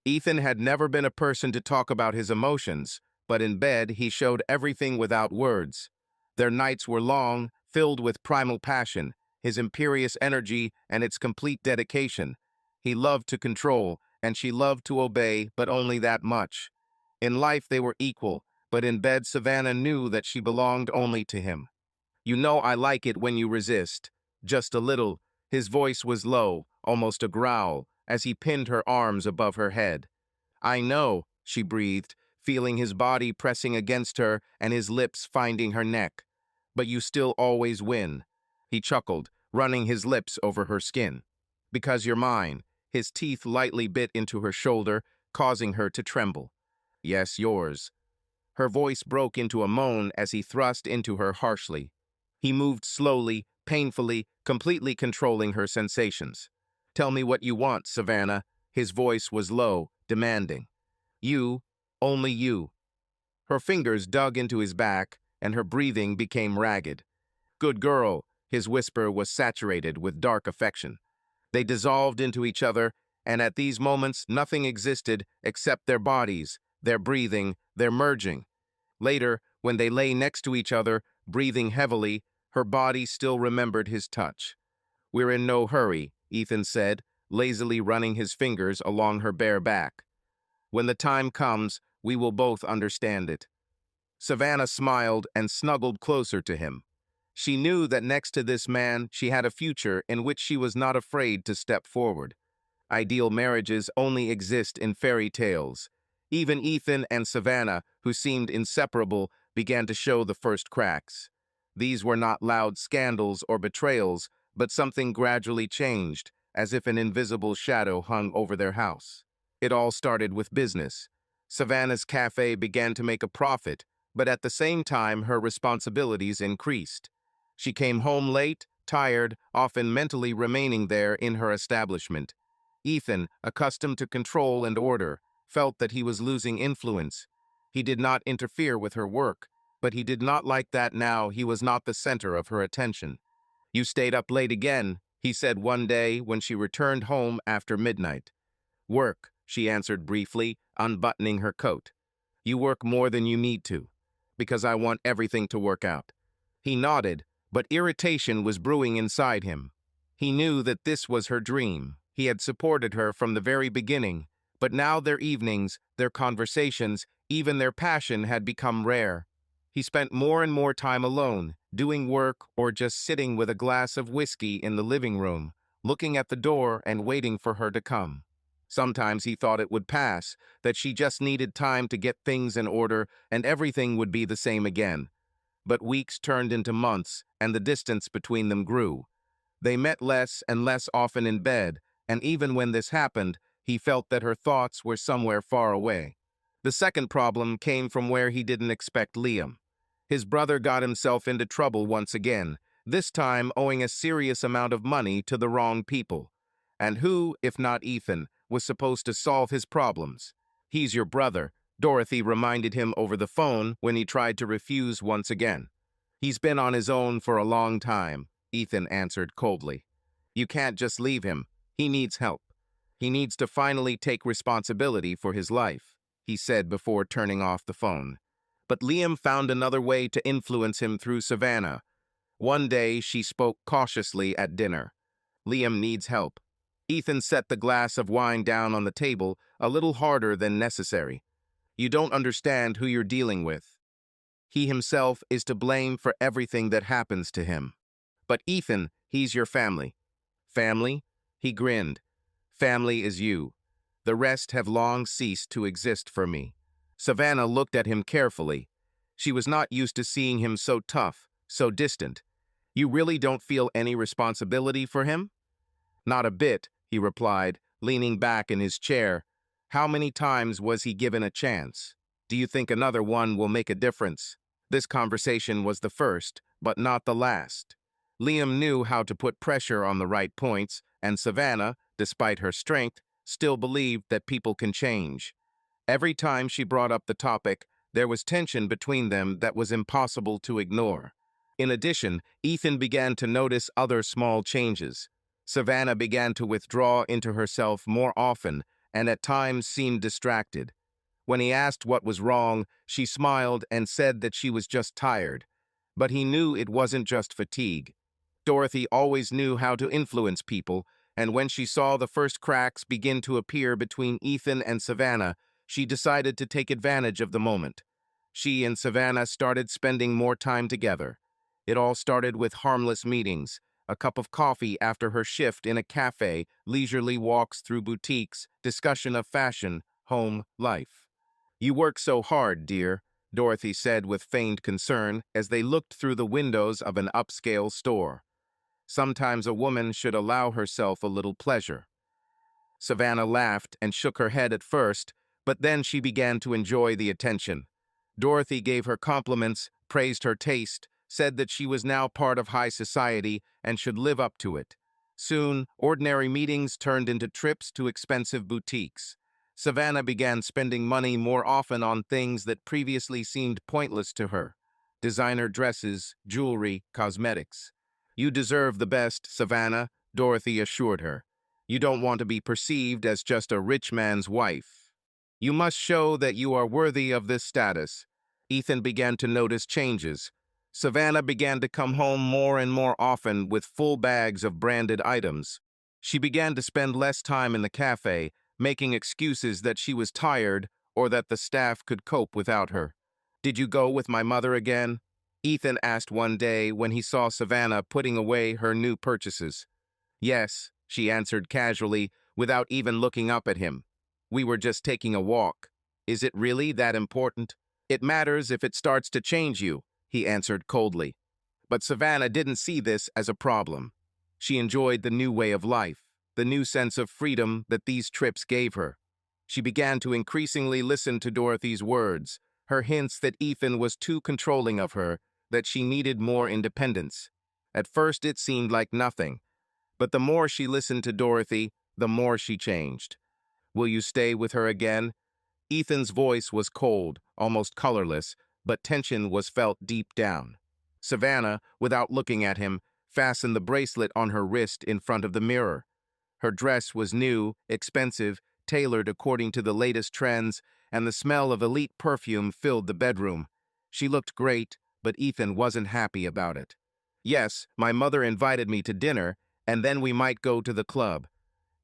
Ethan had never been a person to talk about his emotions, but in bed he showed everything without words. Their nights were long, filled with primal passion, his imperious energy and its complete dedication. He loved to control, and she loved to obey, but only that much. In life they were equal, but in bed Savannah knew that she belonged only to him. "You know I like it when you resist. Just a little," His voice was low, almost a growl, as he pinned her arms above her head. "I know," she breathed, feeling his body pressing against her and his lips finding her neck. "But you still always win." He chuckled, running his lips over her skin. "Because you're mine." His teeth lightly bit into her shoulder, causing her to tremble. "Yes, yours." Her voice broke into a moan as he thrust into her harshly. He moved slowly, painfully, completely controlling her sensations. "Tell me what you want, Savannah." His voice was low, demanding. "You, only you." Her fingers dug into his back, and her breathing became ragged. "Good girl." His whisper was saturated with dark affection. They dissolved into each other, and at these moments nothing existed except their bodies, their breathing, their merging. Later, when they lay next to each other, breathing heavily, her body still remembered his touch. "We're in no hurry," Ethan said, lazily running his fingers along her bare back. "When the time comes, we will both understand it." Savannah smiled and snuggled closer to him. She knew that next to this man, she had a future in which she was not afraid to step forward. Ideal marriages only exist in fairy tales. Even Ethan and Savannah, who seemed inseparable, began to show the first cracks. These were not loud scandals or betrayals, but something gradually changed, as if an invisible shadow hung over their house. It all started with business. Savannah's cafe began to make a profit, but at the same time her responsibilities increased. She came home late, tired, often mentally remaining there in her establishment. Ethan, accustomed to control and order, felt that he was losing influence. He did not interfere with her work, but he did not like that now he was not the center of her attention. "You stayed up late again," he said one day when she returned home after midnight. "Work," she answered briefly, unbuttoning her coat. "You work more than you need to, because I want everything to work out." He nodded, but irritation was brewing inside him. He knew that this was her dream. He had supported her from the very beginning, but now their evenings, their conversations, even their passion had become rare. He spent more and more time alone, doing work or just sitting with a glass of whiskey in the living room, looking at the door and waiting for her to come. Sometimes he thought it would pass, that she just needed time to get things in order and everything would be the same again. But weeks turned into months, and the distance between them grew. They met less and less often in bed, and even when this happened, he felt that her thoughts were somewhere far away. The second problem came from where he didn't expect Liam. His brother got himself into trouble once again, this time owing a serious amount of money to the wrong people. And who, if not Ethan, was supposed to solve his problems? "He's your brother," Dorothy reminded him over the phone when he tried to refuse once again. "He's been on his own for a long time," Ethan answered coldly. "You can't just leave him. He needs help. He needs to finally take responsibility for his life," he said before turning off the phone. But Liam found another way to influence him through Savannah. One day, she spoke cautiously at dinner. "Liam needs help." Ethan set the glass of wine down on the table a little harder than necessary. "You don't understand who you're dealing with. He himself is to blame for everything that happens to him. But Ethan, he's your family." "Family?" He grinned. "Family is you. The rest have long ceased to exist for me." Savannah looked at him carefully. She was not used to seeing him so tough, so distant. "You really don't feel any responsibility for him?" "Not a bit," he replied, leaning back in his chair. "How many times was he given a chance? Do you think another one will make a difference?" This conversation was the first, but not the last. Liam knew how to put pressure on the right points, and Savannah, despite her strength, still believed that people can change. Every time she brought up the topic, there was tension between them that was impossible to ignore. In addition, Ethan began to notice other small changes. Savannah began to withdraw into herself more often and at times seemed distracted. When he asked what was wrong, she smiled and said that she was just tired. But he knew it wasn't just fatigue. Dorothy always knew how to influence people, and when she saw the first cracks begin to appear between Ethan and Savannah, she decided to take advantage of the moment. She and Savannah started spending more time together. It all started with harmless meetings, a cup of coffee after her shift in a cafe, leisurely walks through boutiques, discussion of fashion, home, life. "You work so hard, dear," Dorothy said with feigned concern as they looked through the windows of an upscale store. "Sometimes a woman should allow herself a little pleasure." Savannah laughed and shook her head at first, but then she began to enjoy the attention. Dorothy gave her compliments, praised her taste, said that she was now part of high society and should live up to it. Soon, ordinary meetings turned into trips to expensive boutiques. Savannah began spending money more often on things that previously seemed pointless to her. Designer dresses, jewelry, cosmetics. "You deserve the best, Savannah," Dorothy assured her. "You don't want to be perceived as just a rich man's wife. You must show that you are worthy of this status." Ethan began to notice changes. Savannah began to come home more and more often with full bags of branded items. She began to spend less time in the cafe, making excuses that she was tired or that the staff could cope without her. "Did you go with my mother again?" Ethan asked one day when he saw Savannah putting away her new purchases. "Yes," she answered casually, without even looking up at him. "We were just taking a walk." "Is it really that important?" "It matters if it starts to change you," he answered coldly. But Savannah didn't see this as a problem. She enjoyed the new way of life, the new sense of freedom that these trips gave her. She began to increasingly listen to Dorothy's words, her hints that Ethan was too controlling of her, that she needed more independence. At first it seemed like nothing, but the more she listened to Dorothy, the more she changed. "Will you stay with her again?" Ethan's voice was cold, almost colorless, but tension was felt deep down. Savannah, without looking at him, fastened the bracelet on her wrist in front of the mirror. Her dress was new, expensive, tailored according to the latest trends, and the smell of elite perfume filled the bedroom. She looked great, but Ethan wasn't happy about it. "Yes, my mother invited me to dinner, and then we might go to the club.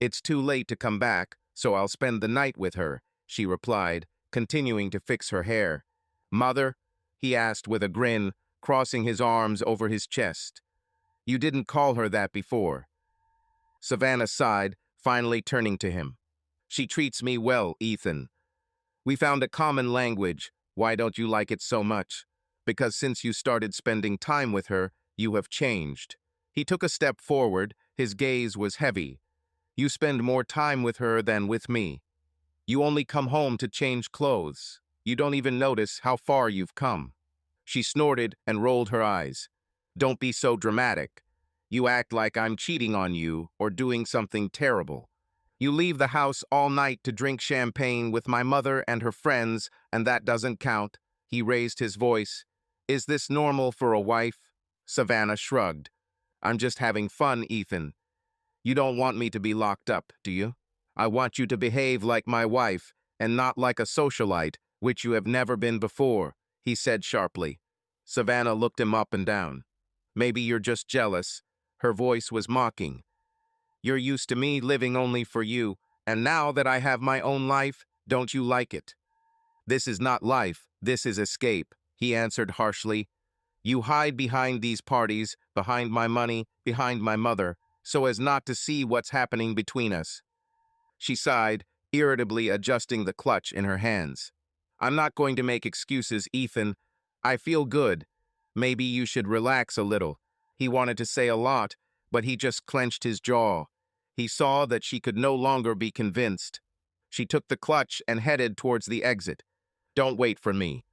It's too late to come back, so I'll spend the night with her," she replied, continuing to fix her hair. "Mother?" he asked with a grin, crossing his arms over his chest. "You didn't call her that before." Savannah sighed, finally turning to him. "She treats me well, Ethan. We found a common language. Why don't you like it so much? Because since you started spending time with her, you have changed." He took a step forward, his gaze was heavy. "You spend more time with her than with me. You only come home to change clothes. You don't even notice how far you've come." She snorted and rolled her eyes. "Don't be so dramatic. You act like I'm cheating on you or doing something terrible. You leave the house all night to drink champagne with my mother and her friends, and that doesn't count." He raised his voice. "Is this normal for a wife?" Savannah shrugged. "I'm just having fun, Ethan. You don't want me to be locked up, do you? I want you to behave like my wife and not like a socialite, which you have never been before," he said sharply. Savannah looked him up and down. "Maybe you're just jealous." Her voice was mocking. "You're used to me living only for you, and now that I have my own life, don't you like it?" "This is not life, this is escape," he answered harshly. "You hide behind these parties, behind my money, behind my mother, so as not to see what's happening between us." She sighed, irritably adjusting the clutch in her hands. "I'm not going to make excuses, Ethan. I feel good. Maybe you should relax a little." He wanted to say a lot, but he just clenched his jaw. He saw that she could no longer be convinced. She took the clutch and headed towards the exit. "Don't wait for me."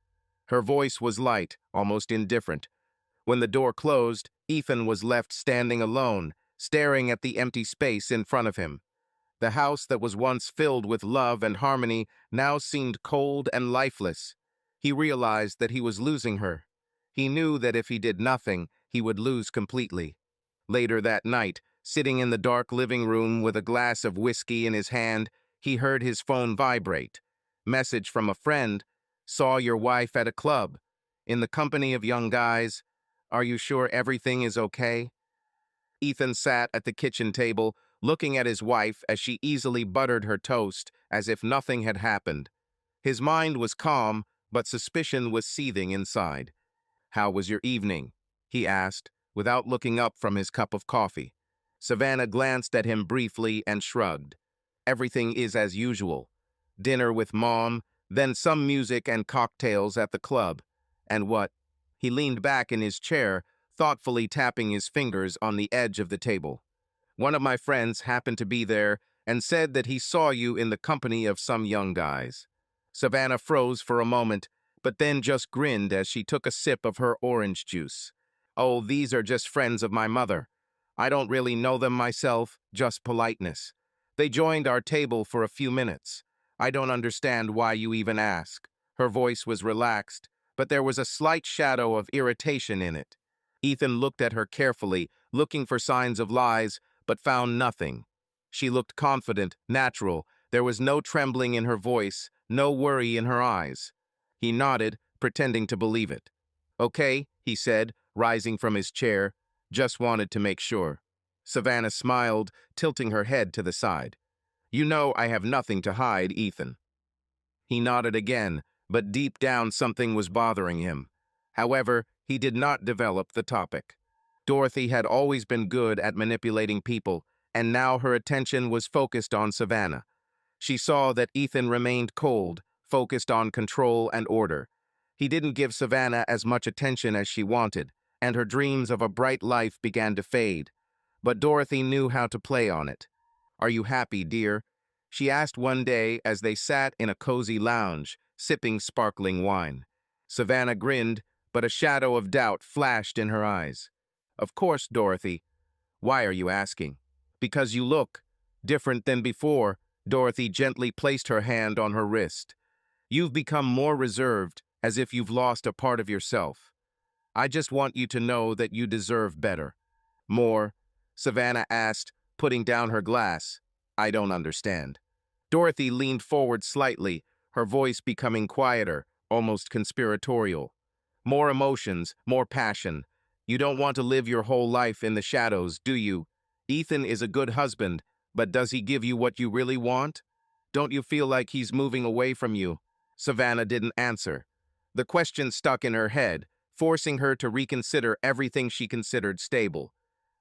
Her voice was light, almost indifferent. When the door closed, Ethan was left standing alone, staring at the empty space in front of him. The house that was once filled with love and harmony now seemed cold and lifeless. He realized that he was losing her. He knew that if he did nothing, he would lose completely. Later that night, sitting in the dark living room with a glass of whiskey in his hand, he heard his phone vibrate. Message from a friend. "Saw your wife at a club. In the company of young guys. Are you sure everything is okay?" Ethan sat at the kitchen table, looking at his wife as she easily buttered her toast, as if nothing had happened. His mind was calm, but suspicion was seething inside. "How was your evening?" he asked, without looking up from his cup of coffee. Savannah glanced at him briefly and shrugged. Everything is as usual. Dinner with Mom, then some music and cocktails at the club. And what? He leaned back in his chair, thoughtfully tapping his fingers on the edge of the table. One of my friends happened to be there and said that he saw you in the company of some young guys. Savannah froze for a moment, but then just grinned as she took a sip of her orange juice. Oh, these are just friends of my mother. I don't really know them myself, just politeness. They joined our table for a few minutes. I don't understand why you even ask. Her voice was relaxed, but there was a slight shadow of irritation in it. Ethan looked at her carefully, looking for signs of lies, but found nothing. She looked confident, natural. There was no trembling in her voice, no worry in her eyes. He nodded, pretending to believe it. Okay, he said, rising from his chair. Just wanted to make sure. Savannah smiled, tilting her head to the side. You know I have nothing to hide, Ethan. He nodded again, but deep down something was bothering him. However, he did not develop the topic. Dorothy had always been good at manipulating people, and now her attention was focused on Savannah. She saw that Ethan remained cold, focused on control and order. He didn't give Savannah as much attention as she wanted, and her dreams of a bright life began to fade. But Dorothy knew how to play on it. Are you happy, dear? She asked one day as they sat in a cozy lounge, sipping sparkling wine. Savannah grinned, but a shadow of doubt flashed in her eyes. Of course, Dorothy. Why are you asking? Because you look different than before. Dorothy gently placed her hand on her wrist. You've become more reserved, as if you've lost a part of yourself. I just want you to know that you deserve better. More? Savannah asked, putting down her glass. I don't understand. Dorothy leaned forward slightly, her voice becoming quieter, almost conspiratorial. More emotions, more passion. You don't want to live your whole life in the shadows, do you? Ethan is a good husband, but does he give you what you really want? Don't you feel like he's moving away from you? Savannah didn't answer. The question stuck in her head, forcing her to reconsider everything she considered stable.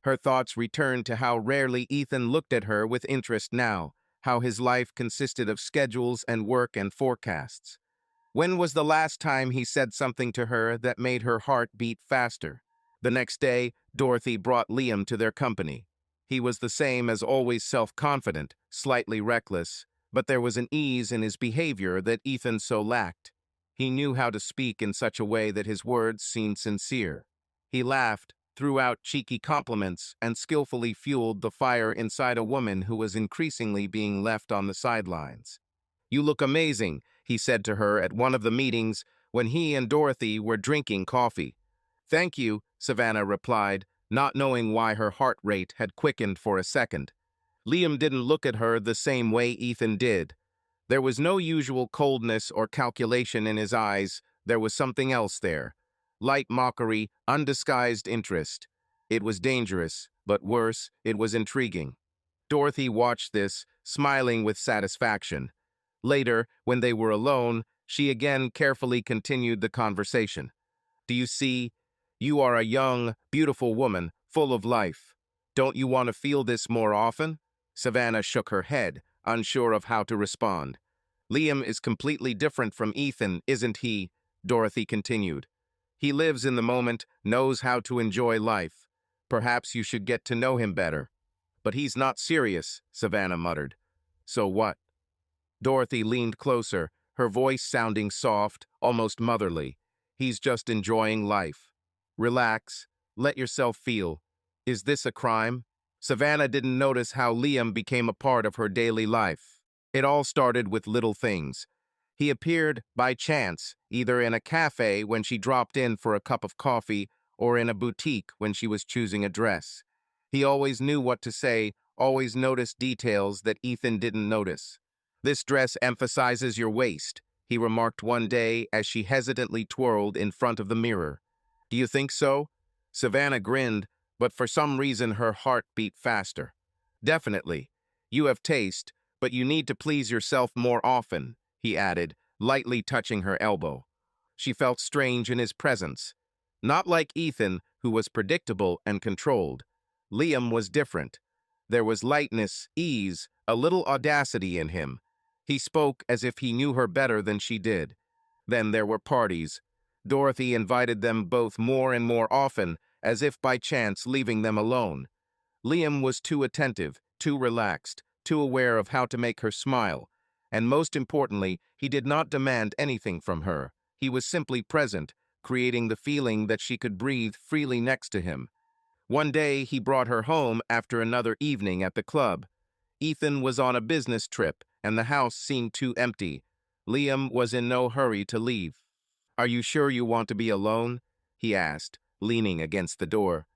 Her thoughts returned to how rarely Ethan looked at her with interest now, how his life consisted of schedules and work and forecasts. When was the last time he said something to her that made her heart beat faster? The next day, Dorothy brought Liam to their company. He was the same as always, self-confident, slightly reckless, but there was an ease in his behavior that Ethan so lacked. He knew how to speak in such a way that his words seemed sincere. He laughed, threw out cheeky compliments, and skillfully fueled the fire inside a woman who was increasingly being left on the sidelines. You look amazing, he said to her at one of the meetings when he and Dorothy were drinking coffee. Thank you, Savannah replied, not knowing why her heart rate had quickened for a second. Liam didn't look at her the same way Ethan did. There was no usual coldness or calculation in his eyes. There was something else there. Light mockery, undisguised interest. It was dangerous, but worse, it was intriguing. Dorothy watched this, smiling with satisfaction. Later, when they were alone, she again carefully continued the conversation. Do you see? You are a young, beautiful woman, full of life. Don't you want to feel this more often? Savannah shook her head, unsure of how to respond. Liam is completely different from Ethan, isn't he? Dorothy continued. He lives in the moment, knows how to enjoy life. Perhaps you should get to know him better. But he's not serious, Savannah muttered. So what? Dorothy leaned closer, her voice sounding soft, almost motherly. He's just enjoying life. Relax. Let yourself feel. Is this a crime? Savannah didn't notice how Liam became a part of her daily life. It all started with little things. He appeared by chance, either in a cafe when she dropped in for a cup of coffee or in a boutique when she was choosing a dress. He always knew what to say, always noticed details that Ethan didn't notice. This dress emphasizes your waist, he remarked one day as she hesitantly twirled in front of the mirror. Do you think so? Savannah grinned, but for some reason her heart beat faster. Definitely. You have taste, but you need to please yourself more often, he added, lightly touching her elbow. She felt strange in his presence. Not like Ethan, who was predictable and controlled. Liam was different. There was lightness, ease, a little audacity in him. He spoke as if he knew her better than she did. Then there were parties. Dorothy invited them both more and more often, as if by chance leaving them alone. Liam was too attentive, too relaxed, too aware of how to make her smile. And most importantly, he did not demand anything from her. He was simply present, creating the feeling that she could breathe freely next to him. One day, he brought her home after another evening at the club. Ethan was on a business trip, and the house seemed too empty. Liam was in no hurry to leave. "Are you sure you want to be alone?" he asked, leaning against the door.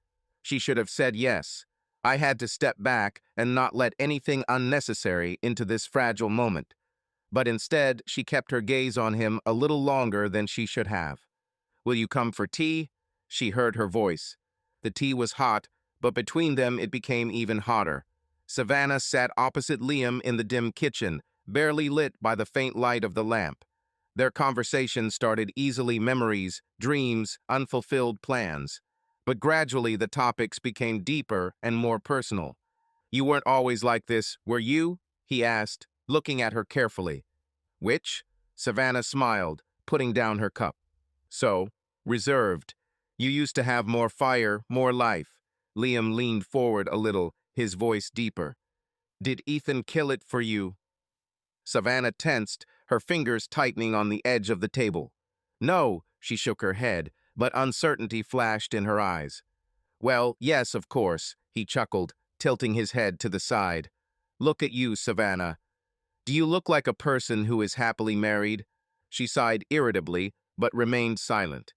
She should have said yes. I had to step back and not let anything unnecessary into this fragile moment. But instead, she kept her gaze on him a little longer than she should have. "Will you come for tea?" She heard her voice. The tea was hot, but between them it became even hotter. Savannah sat opposite Liam in the dim kitchen, barely lit by the faint light of the lamp. Their conversation started easily: memories, dreams, unfulfilled plans. But gradually the topics became deeper and more personal. "You weren't always like this, were you?" he asked, looking at her carefully. "Which?" Savannah smiled, putting down her cup. "So, reserved. You used to have more fire, more life." Liam leaned forward a little, his voice deeper. "Did Ethan kill it for you?" Savannah tensed, her fingers tightening on the edge of the table. "No," she shook her head, but uncertainty flashed in her eyes. "Well, yes, of course," he chuckled, tilting his head to the side. "Look at you, Savannah. Do you look like a person who is happily married?" She sighed irritably, but remained silent.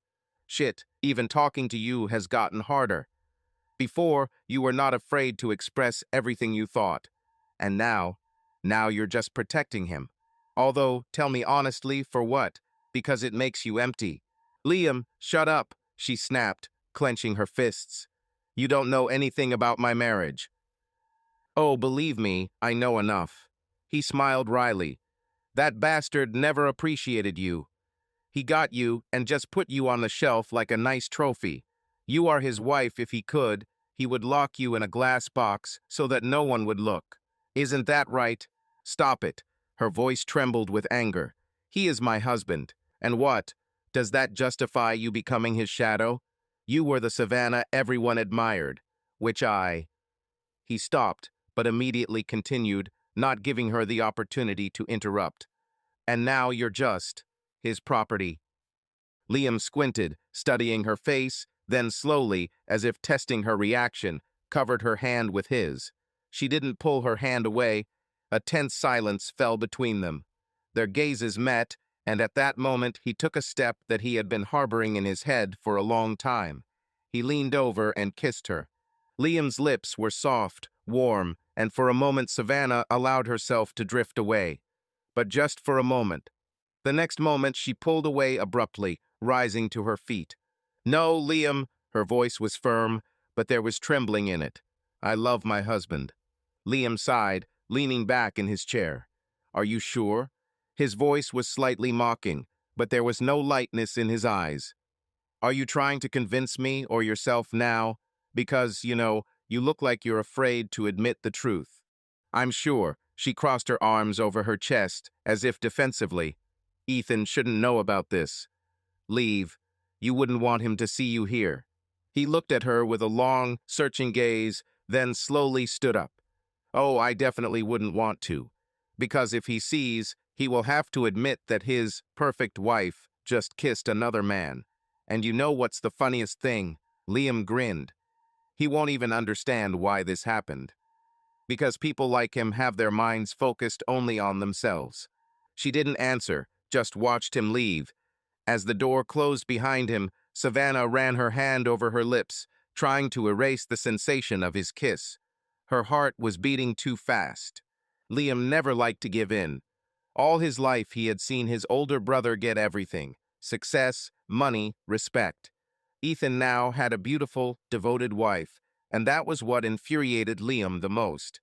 "Shit, even talking to you has gotten harder. Before, you were not afraid to express everything you thought. And now you're just protecting him. Although, tell me honestly, for what? Because it makes you empty." "Liam, shut up," she snapped, clenching her fists. "You don't know anything about my marriage." "Oh, believe me, I know enough." He smiled wryly. "That bastard never appreciated you. He got you and just put you on the shelf like a nice trophy. You are his wife. If he could, he would lock you in a glass box so that no one would look. Isn't that right?" "Stop it." Her voice trembled with anger. "He is my husband. And what? Does that justify you becoming his shadow? You were the Savannah everyone admired, which I—" He stopped, but immediately continued, not giving her the opportunity to interrupt. "And now you're just his property." Liam squinted, studying her face, then slowly, as if testing her reaction, covered her hand with his. She didn't pull her hand away. A tense silence fell between them. Their gazes met, and at that moment he took a step that he had been harboring in his head for a long time. He leaned over and kissed her. Liam's lips were soft, warm, and for a moment Savannah allowed herself to drift away. But just for a moment. The next moment she pulled away abruptly, rising to her feet. "No, Liam," her voice was firm, but there was trembling in it. "I love my husband." Liam sighed, leaning back in his chair. "Are you sure?" His voice was slightly mocking, but there was no lightness in his eyes. "Are you trying to convince me or yourself now? Because, you look like you're afraid to admit the truth." "I'm sure." She crossed her arms over her chest, as if defensively. "Ethan shouldn't know about this." "Leave. You wouldn't want him to see you here." He looked at her with a long, searching gaze, then slowly stood up. "Oh, I definitely wouldn't want to. Because if he sees, he will have to admit that his perfect wife just kissed another man. And you know what's the funniest thing?" Liam grinned. "He won't even understand why this happened. Because people like him have their minds focused only on themselves." She didn't answer, just watched him leave. As the door closed behind him, Savannah ran her hand over her lips, trying to erase the sensation of his kiss. Her heart was beating too fast. Liam never liked to give in. All his life he had seen his older brother get everything: success, money, respect. Ethan now had a beautiful, devoted wife, and that was what infuriated Liam the most.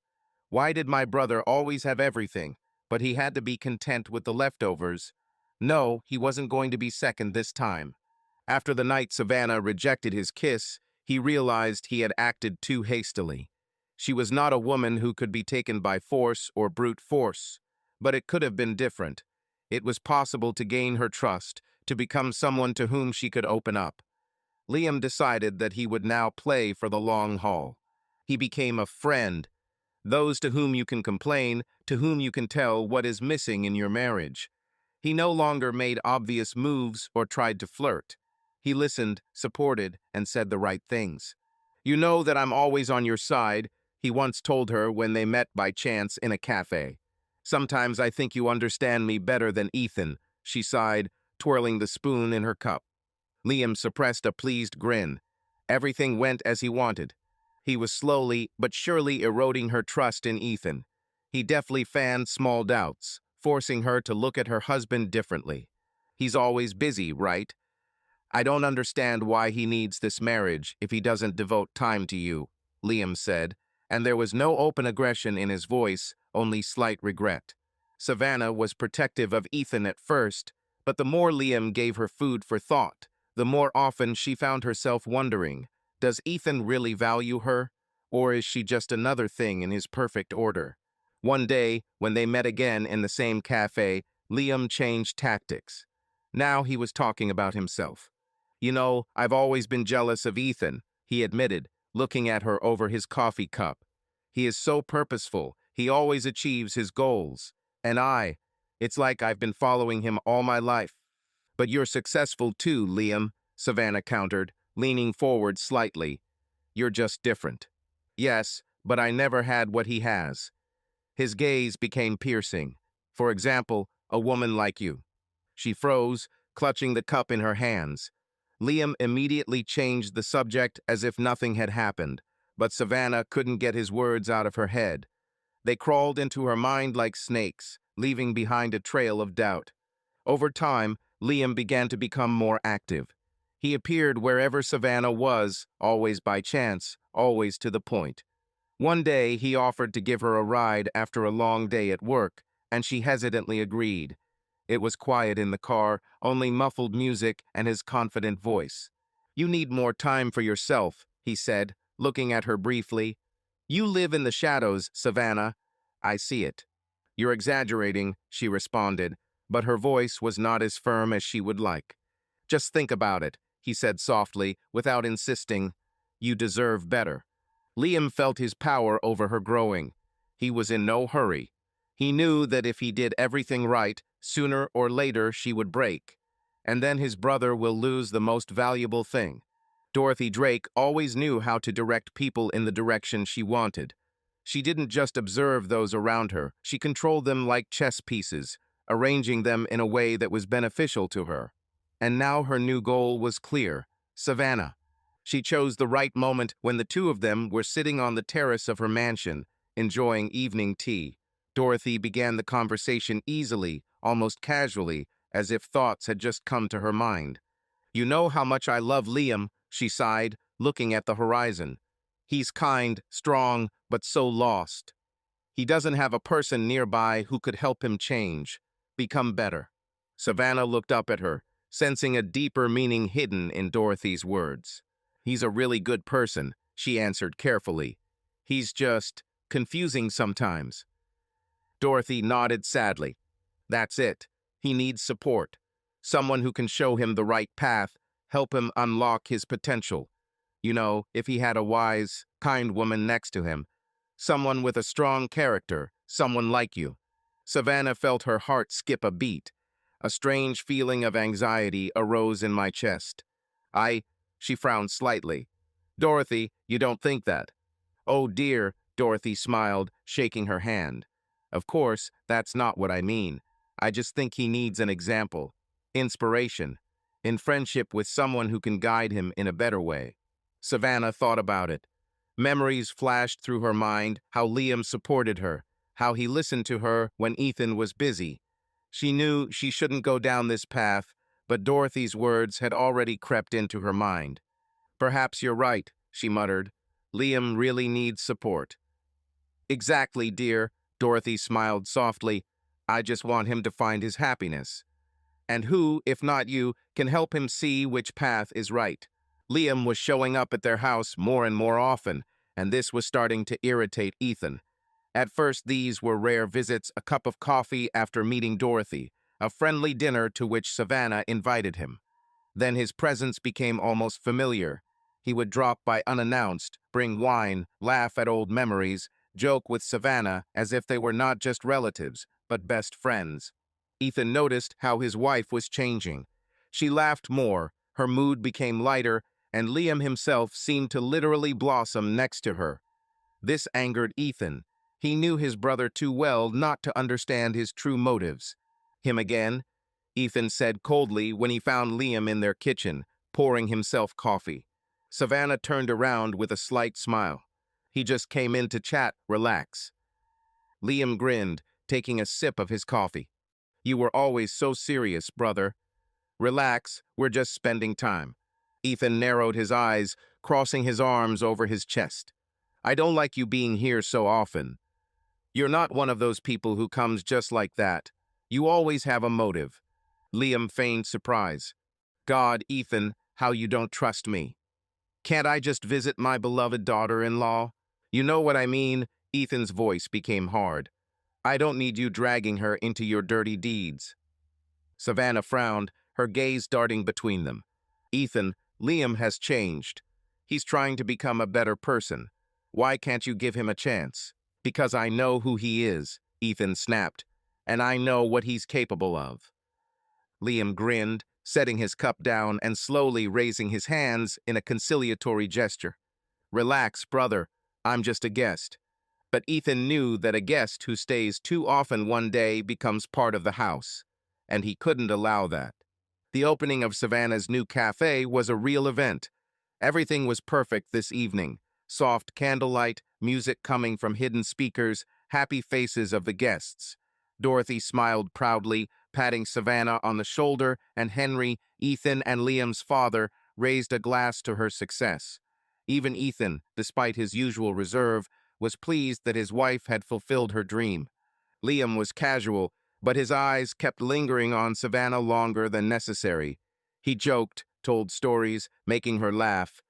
Why did my brother always have everything, but he had to be content with the leftovers? No, he wasn't going to be second this time. After the night Savannah rejected his kiss, He realized he had acted too hastily. She was not a woman who could be taken by force or brute force, but it could have been different. It was possible to gain her trust, to become someone to whom she could open up. Liam decided that he would now play for the long haul. He became a friend, those to whom you can complain, to whom you can tell what is missing in your marriage. He no longer made obvious moves or tried to flirt. He listened, supported, and said the right things. "You know that I'm always on your side," he once told her when they met by chance in a cafe. "Sometimes I think you understand me better than Ethan," she sighed, twirling the spoon in her cup. Liam suppressed a pleased grin. Everything went as he wanted. He was slowly but surely eroding her trust in Ethan. He deftly fanned small doubts, forcing her to look at her husband differently. "He's always busy, right? I don't understand why he needs this marriage if he doesn't devote time to you," Liam said, and there was no open aggression in his voice, only slight regret. Savannah was protective of Ethan at first, but the more Liam gave her food for thought, the more often she found herself wondering, does Ethan really value her, or is she just another thing in his perfect order? One day, when they met again in the same cafe, Liam changed tactics. Now he was talking about himself. "You know, I've always been jealous of Ethan," he admitted, looking at her over his coffee cup. "He is so purposeful. He always achieves his goals. And it's like I've been following him all my life." "But you're successful too, Liam," Savannah countered, leaning forward slightly. "You're just different." "Yes, but I never had what he has." His gaze became piercing. "For example, a woman like you." She froze, clutching the cup in her hands. Liam immediately changed the subject as if nothing had happened, but Savannah couldn't get his words out of her head. They crawled into her mind like snakes, leaving behind a trail of doubt. Over time, Liam began to become more active. He appeared wherever Savannah was, always by chance, always to the point. One day, he offered to give her a ride after a long day at work, and she hesitantly agreed. It was quiet in the car, only muffled music and his confident voice. "You need more time for yourself," he said, looking at her briefly. "You live in the shadows, Savannah." "I see it." "You're exaggerating," she responded, but her voice was not as firm as she would like. "Just think about it," he said softly, without insisting. "You deserve better." Liam felt his power over her growing. He was in no hurry. He knew that if he did everything right, sooner or later she would break. And then his brother will lose the most valuable thing. Dorothy Drake always knew how to direct people in the direction she wanted. She didn't just observe those around her, she controlled them like chess pieces, arranging them in a way that was beneficial to her. And now her new goal was clear: Savannah. She chose the right moment when the two of them were sitting on the terrace of her mansion, enjoying evening tea. Dorothy began the conversation easily, almost casually, as if thoughts had just come to her mind. "You know how much I love Liam," she sighed, looking at the horizon. "He's kind, strong, but so lost. He doesn't have a person nearby who could help him change, become better." Savannah looked up at her, sensing a deeper meaning hidden in Dorothy's words. "He's a really good person," she answered carefully. "He's just confusing sometimes." Dorothy nodded sadly. "That's it. He needs support. Someone who can show him the right path, help him unlock his potential. You know, if he had a wise, kind woman next to him. Someone with a strong character, someone like you." Savannah felt her heart skip a beat. A strange feeling of anxiety arose in my chest. She frowned slightly. "Dorothy, you don't think that." "Oh dear," Dorothy smiled, shaking her hand. "Of course, that's not what I mean. I just think he needs an example, inspiration, in friendship with someone who can guide him in a better way." Savannah thought about it. Memories flashed through her mind, how Liam supported her, how he listened to her when Ethan was busy. She knew she shouldn't go down this path, but Dorothy's words had already crept into her mind. "Perhaps you're right," she muttered. "Liam really needs support." "Exactly, dear," Dorothy smiled softly. "I just want him to find his happiness. And who, if not you, can help him see which path is right?" Liam was showing up at their house more and more often, and this was starting to irritate Ethan. At first, these were rare visits, a cup of coffee after meeting Dorothy, a friendly dinner to which Savannah invited him. Then his presence became almost familiar. He would drop by unannounced, bring wine, laugh at old memories, joke with Savannah as if they were not just relatives, but best friends. Ethan noticed how his wife was changing. She laughed more, her mood became lighter, and Liam himself seemed to literally blossom next to her. This angered Ethan. He knew his brother too well not to understand his true motives. Him again? Ethan said coldly when he found Liam in their kitchen, pouring himself coffee. Savannah turned around with a slight smile. He just came in to chat, relax. Liam grinned, taking a sip of his coffee. You were always so serious, brother. Relax, we're just spending time. Ethan narrowed his eyes, crossing his arms over his chest. I don't like you being here so often. You're not one of those people who comes just like that. You always have a motive. Liam feigned surprise. God, Ethan, how you don't trust me. Can't I just visit my beloved daughter-in-law? You know what I mean? Ethan's voice became hard. I don't need you dragging her into your dirty deeds. Savannah frowned, her gaze darting between them. Ethan, Liam has changed. He's trying to become a better person. Why can't you give him a chance? Because I know who he is, Ethan snapped, and I know what he's capable of. Liam grinned, setting his cup down and slowly raising his hands in a conciliatory gesture. Relax, brother. I'm just a guest. But Ethan knew that a guest who stays too often one day becomes part of the house, and he couldn't allow that. The opening of Savannah's new cafe was a real event. Everything was perfect this evening. Soft candlelight, music coming from hidden speakers, happy faces of the guests. Dorothy smiled proudly, patting Savannah on the shoulder, and Henry, Ethan, and Liam's father raised a glass to her success. Even Ethan, despite his usual reserve, was pleased that his wife had fulfilled her dream. Liam was casual, but his eyes kept lingering on Savannah longer than necessary. He joked, told stories, making her laugh.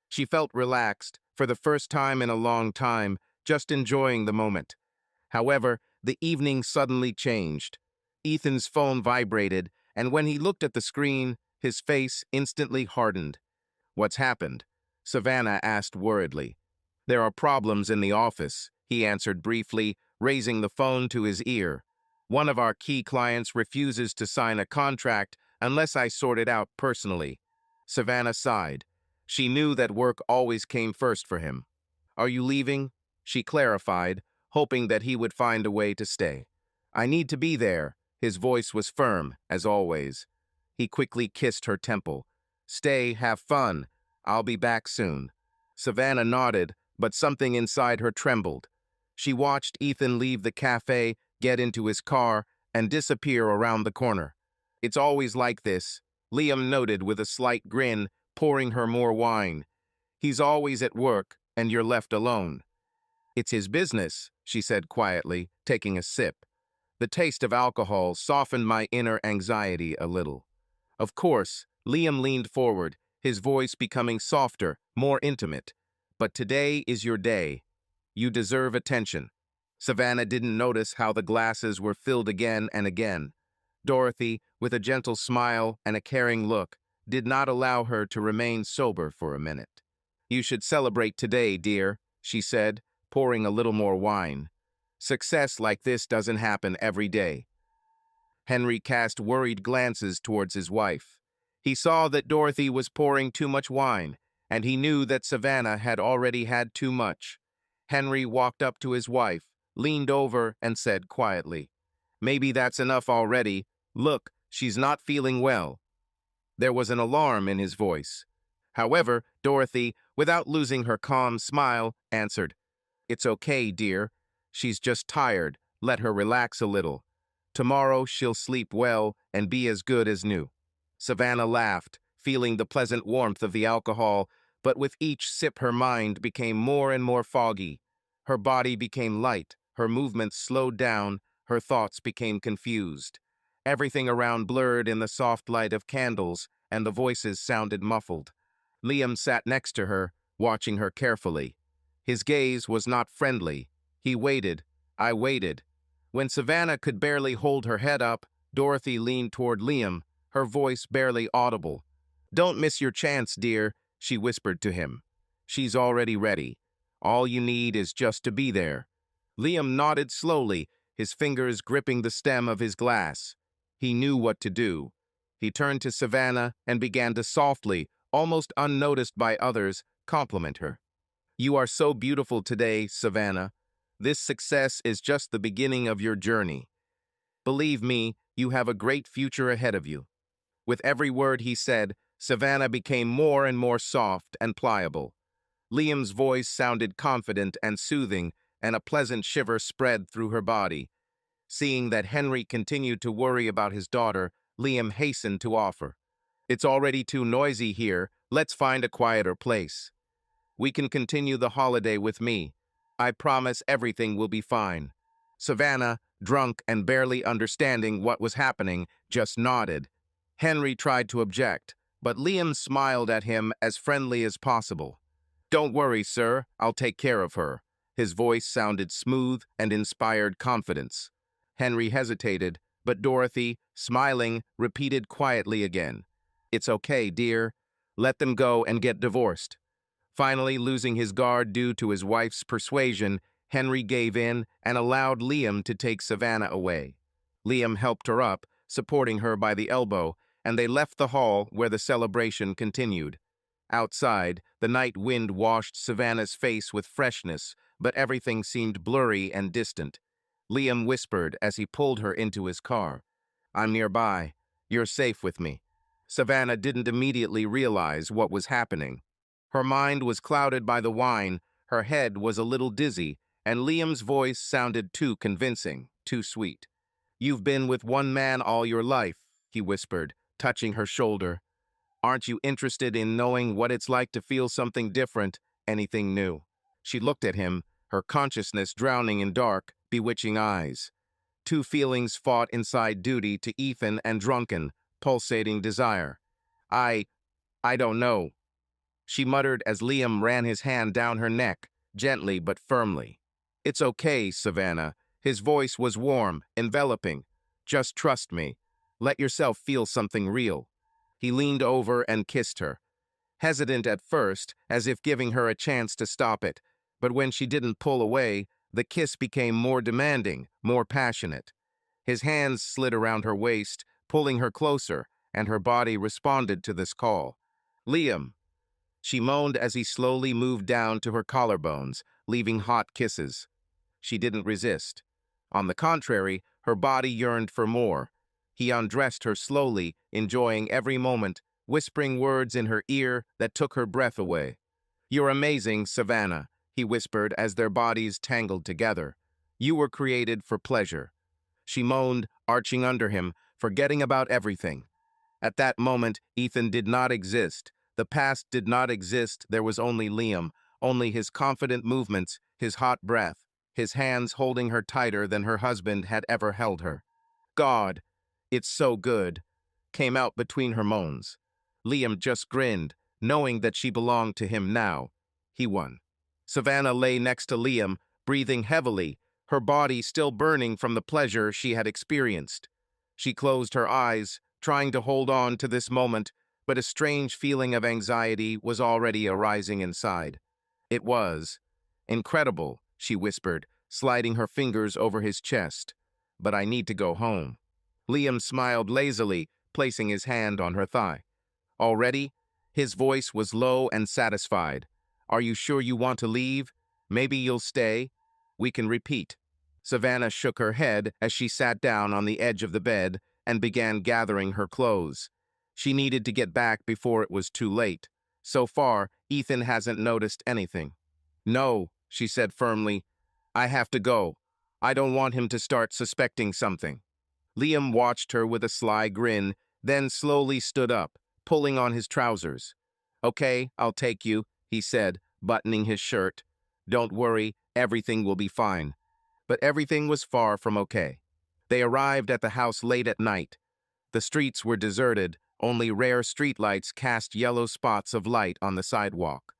She felt relaxed, for the first time in a long time, just enjoying the moment. However, the evening suddenly changed. Ethan's phone vibrated, and when he looked at the screen, his face instantly hardened. What's happened? Savannah asked worriedly. There are problems in the office, he answered briefly, raising the phone to his ear. One of our key clients refuses to sign a contract unless I sort it out personally. Savannah sighed. She knew that work always came first for him. Are you leaving? She clarified, hoping that he would find a way to stay. I need to be there. His voice was firm, as always. He quickly kissed her temple. Stay, have fun. I'll be back soon. Savannah nodded, but something inside her trembled. She watched Ethan leave the cafe, get into his car, and disappear around the corner. It's always like this, Liam noted with a slight grin, pouring her more wine. He's always at work, and you're left alone. It's his business, she said quietly, taking a sip. The taste of alcohol softened my inner anxiety a little. Of course, Liam leaned forward, his voice becoming softer, more intimate. But today is your day. You deserve attention. Savannah didn't notice how the glasses were filled again and again. Dorothy, with a gentle smile and a caring look, did not allow her to remain sober for a minute. You should celebrate today, dear, she said, pouring a little more wine. Success like this doesn't happen every day. Henry cast worried glances towards his wife. He saw that Dorothy was pouring too much wine, and he knew that Savannah had already had too much. Henry walked up to his wife, leaned over, and said quietly, Maybe that's enough already. Look, she's not feeling well. There was an alarm in his voice. However, Dorothy, without losing her calm smile, answered, It's okay, dear. She's just tired. Let her relax a little. Tomorrow she'll sleep well and be as good as new. Savannah laughed, feeling the pleasant warmth of the alcohol, but with each sip her mind became more and more foggy. Her body became light, her movements slowed down, her thoughts became confused. Everything around blurred in the soft light of candles, and the voices sounded muffled. Liam sat next to her, watching her carefully. His gaze was not friendly. He waited. I waited. When Savannah could barely hold her head up, Dorothy leaned toward Liam, her voice barely audible. "Don't miss your chance, dear," she whispered to him. "She's already ready. All you need is just to be there." Liam nodded slowly, his fingers gripping the stem of his glass. He knew what to do. He turned to Savannah and began to softly, almost unnoticed by others, compliment her. "You are so beautiful today, Savannah. This success is just the beginning of your journey. Believe me, you have a great future ahead of you." With every word he said, Savannah became more and more soft and pliable. Liam's voice sounded confident and soothing, and a pleasant shiver spread through her body. Seeing that Henry continued to worry about his daughter, Liam hastened to offer, "It's already too noisy here. Let's find a quieter place. We can continue the holiday with me. I promise everything will be fine." Savannah, drunk and barely understanding what was happening, just nodded. Henry tried to object, but Liam smiled at him as friendly as possible. "Don't worry, sir. I'll take care of her." His voice sounded smooth and inspired confidence. Henry hesitated, but Dorothy, smiling, repeated quietly again, "It's okay, dear. Let them go and get divorced." Finally, losing his guard due to his wife's persuasion, Henry gave in and allowed Liam to take Savannah away. Liam helped her up, supporting her by the elbow, and they left the hall where the celebration continued. Outside, the night wind washed Savannah's face with freshness, but everything seemed blurry and distant. Liam whispered as he pulled her into his car, "I'm nearby. You're safe with me." Savannah didn't immediately realize what was happening. Her mind was clouded by the wine, her head was a little dizzy, and Liam's voice sounded too convincing, too sweet. "You've been with one man all your life," he whispered, touching her shoulder. "Aren't you interested in knowing what it's like to feel something different, anything new?" She looked at him, her consciousness drowning in dark, bewitching eyes. Two feelings fought inside duty to Ethan and drunken, pulsating desire. I don't know," she muttered as Liam ran his hand down her neck, gently but firmly. "It's okay, Savannah." His voice was warm, enveloping. "Just trust me. Let yourself feel something real." He leaned over and kissed her. Hesitant at first, as if giving her a chance to stop it, but when she didn't pull away, the kiss became more demanding, more passionate. His hands slid around her waist, pulling her closer, and her body responded to this call. "Liam," she moaned as he slowly moved down to her collarbones, leaving hot kisses. She didn't resist. On the contrary, her body yearned for more. He undressed her slowly, enjoying every moment, whispering words in her ear that took her breath away. "You're amazing, Savannah," he whispered as their bodies tangled together. "You were created for pleasure." She moaned, arching under him, forgetting about everything. At that moment, Ethan did not exist. The past did not exist. There was only Liam, only his confident movements, his hot breath, his hands holding her tighter than her husband had ever held her. "God, it's so good," came out between her moans. Liam just grinned, knowing that she belonged to him now. He won. Savannah lay next to Liam, breathing heavily, her body still burning from the pleasure she had experienced. She closed her eyes, trying to hold on to this moment, but a strange feeling of anxiety was already arising inside. It was incredible, she whispered, sliding her fingers over his chest. "But I need to go home." Liam smiled lazily, placing his hand on her thigh. "Already?" His voice was low and satisfied. "Are you sure you want to leave? Maybe you'll stay? We can repeat." Savannah shook her head as she sat down on the edge of the bed and began gathering her clothes. She needed to get back before it was too late. So far, Ethan hasn't noticed anything. "No," she said firmly. "I have to go. I don't want him to start suspecting something." Liam watched her with a sly grin, then slowly stood up, pulling on his trousers. "Okay, I'll take you," he said, buttoning his shirt. "Don't worry, everything will be fine." But everything was far from okay. They arrived at the house late at night. The streets were deserted, Only rare streetlights cast yellow spots of light on the sidewalk.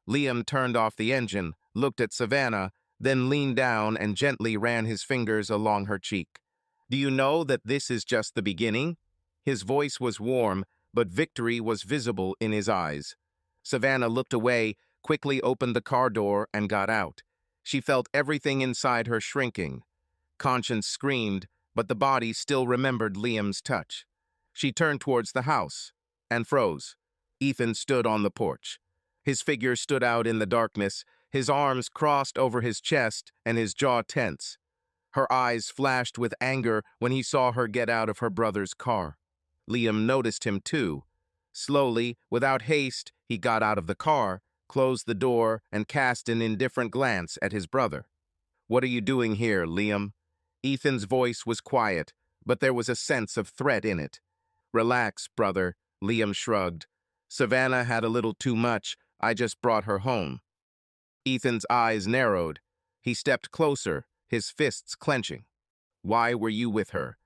Liam turned off the engine, looked at Savannah, then leaned down and gently ran his fingers along her cheek. "Do you know that this is just the beginning?" His voice was warm, but victory was visible in his eyes. Savannah looked away, quickly opened the car door, and got out. She felt everything inside her shrinking. Conscience screamed, but the body still remembered Liam's touch. She turned towards the house and froze. Ethan stood on the porch. His figure stood out in the darkness, his arms crossed over his chest and his jaw tense. Her eyes flashed with anger when he saw her get out of her brother's car. Liam noticed him too. Slowly, without haste, he got out of the car, closed the door, and cast an indifferent glance at his brother. "What are you doing here, Liam?" Ethan's voice was quiet, but there was a sense of threat in it. "Relax, brother," Liam shrugged. "Savannah had a little too much. I just brought her home." Ethan's eyes narrowed. He stepped closer, his fists clenching. "Why were you with her?"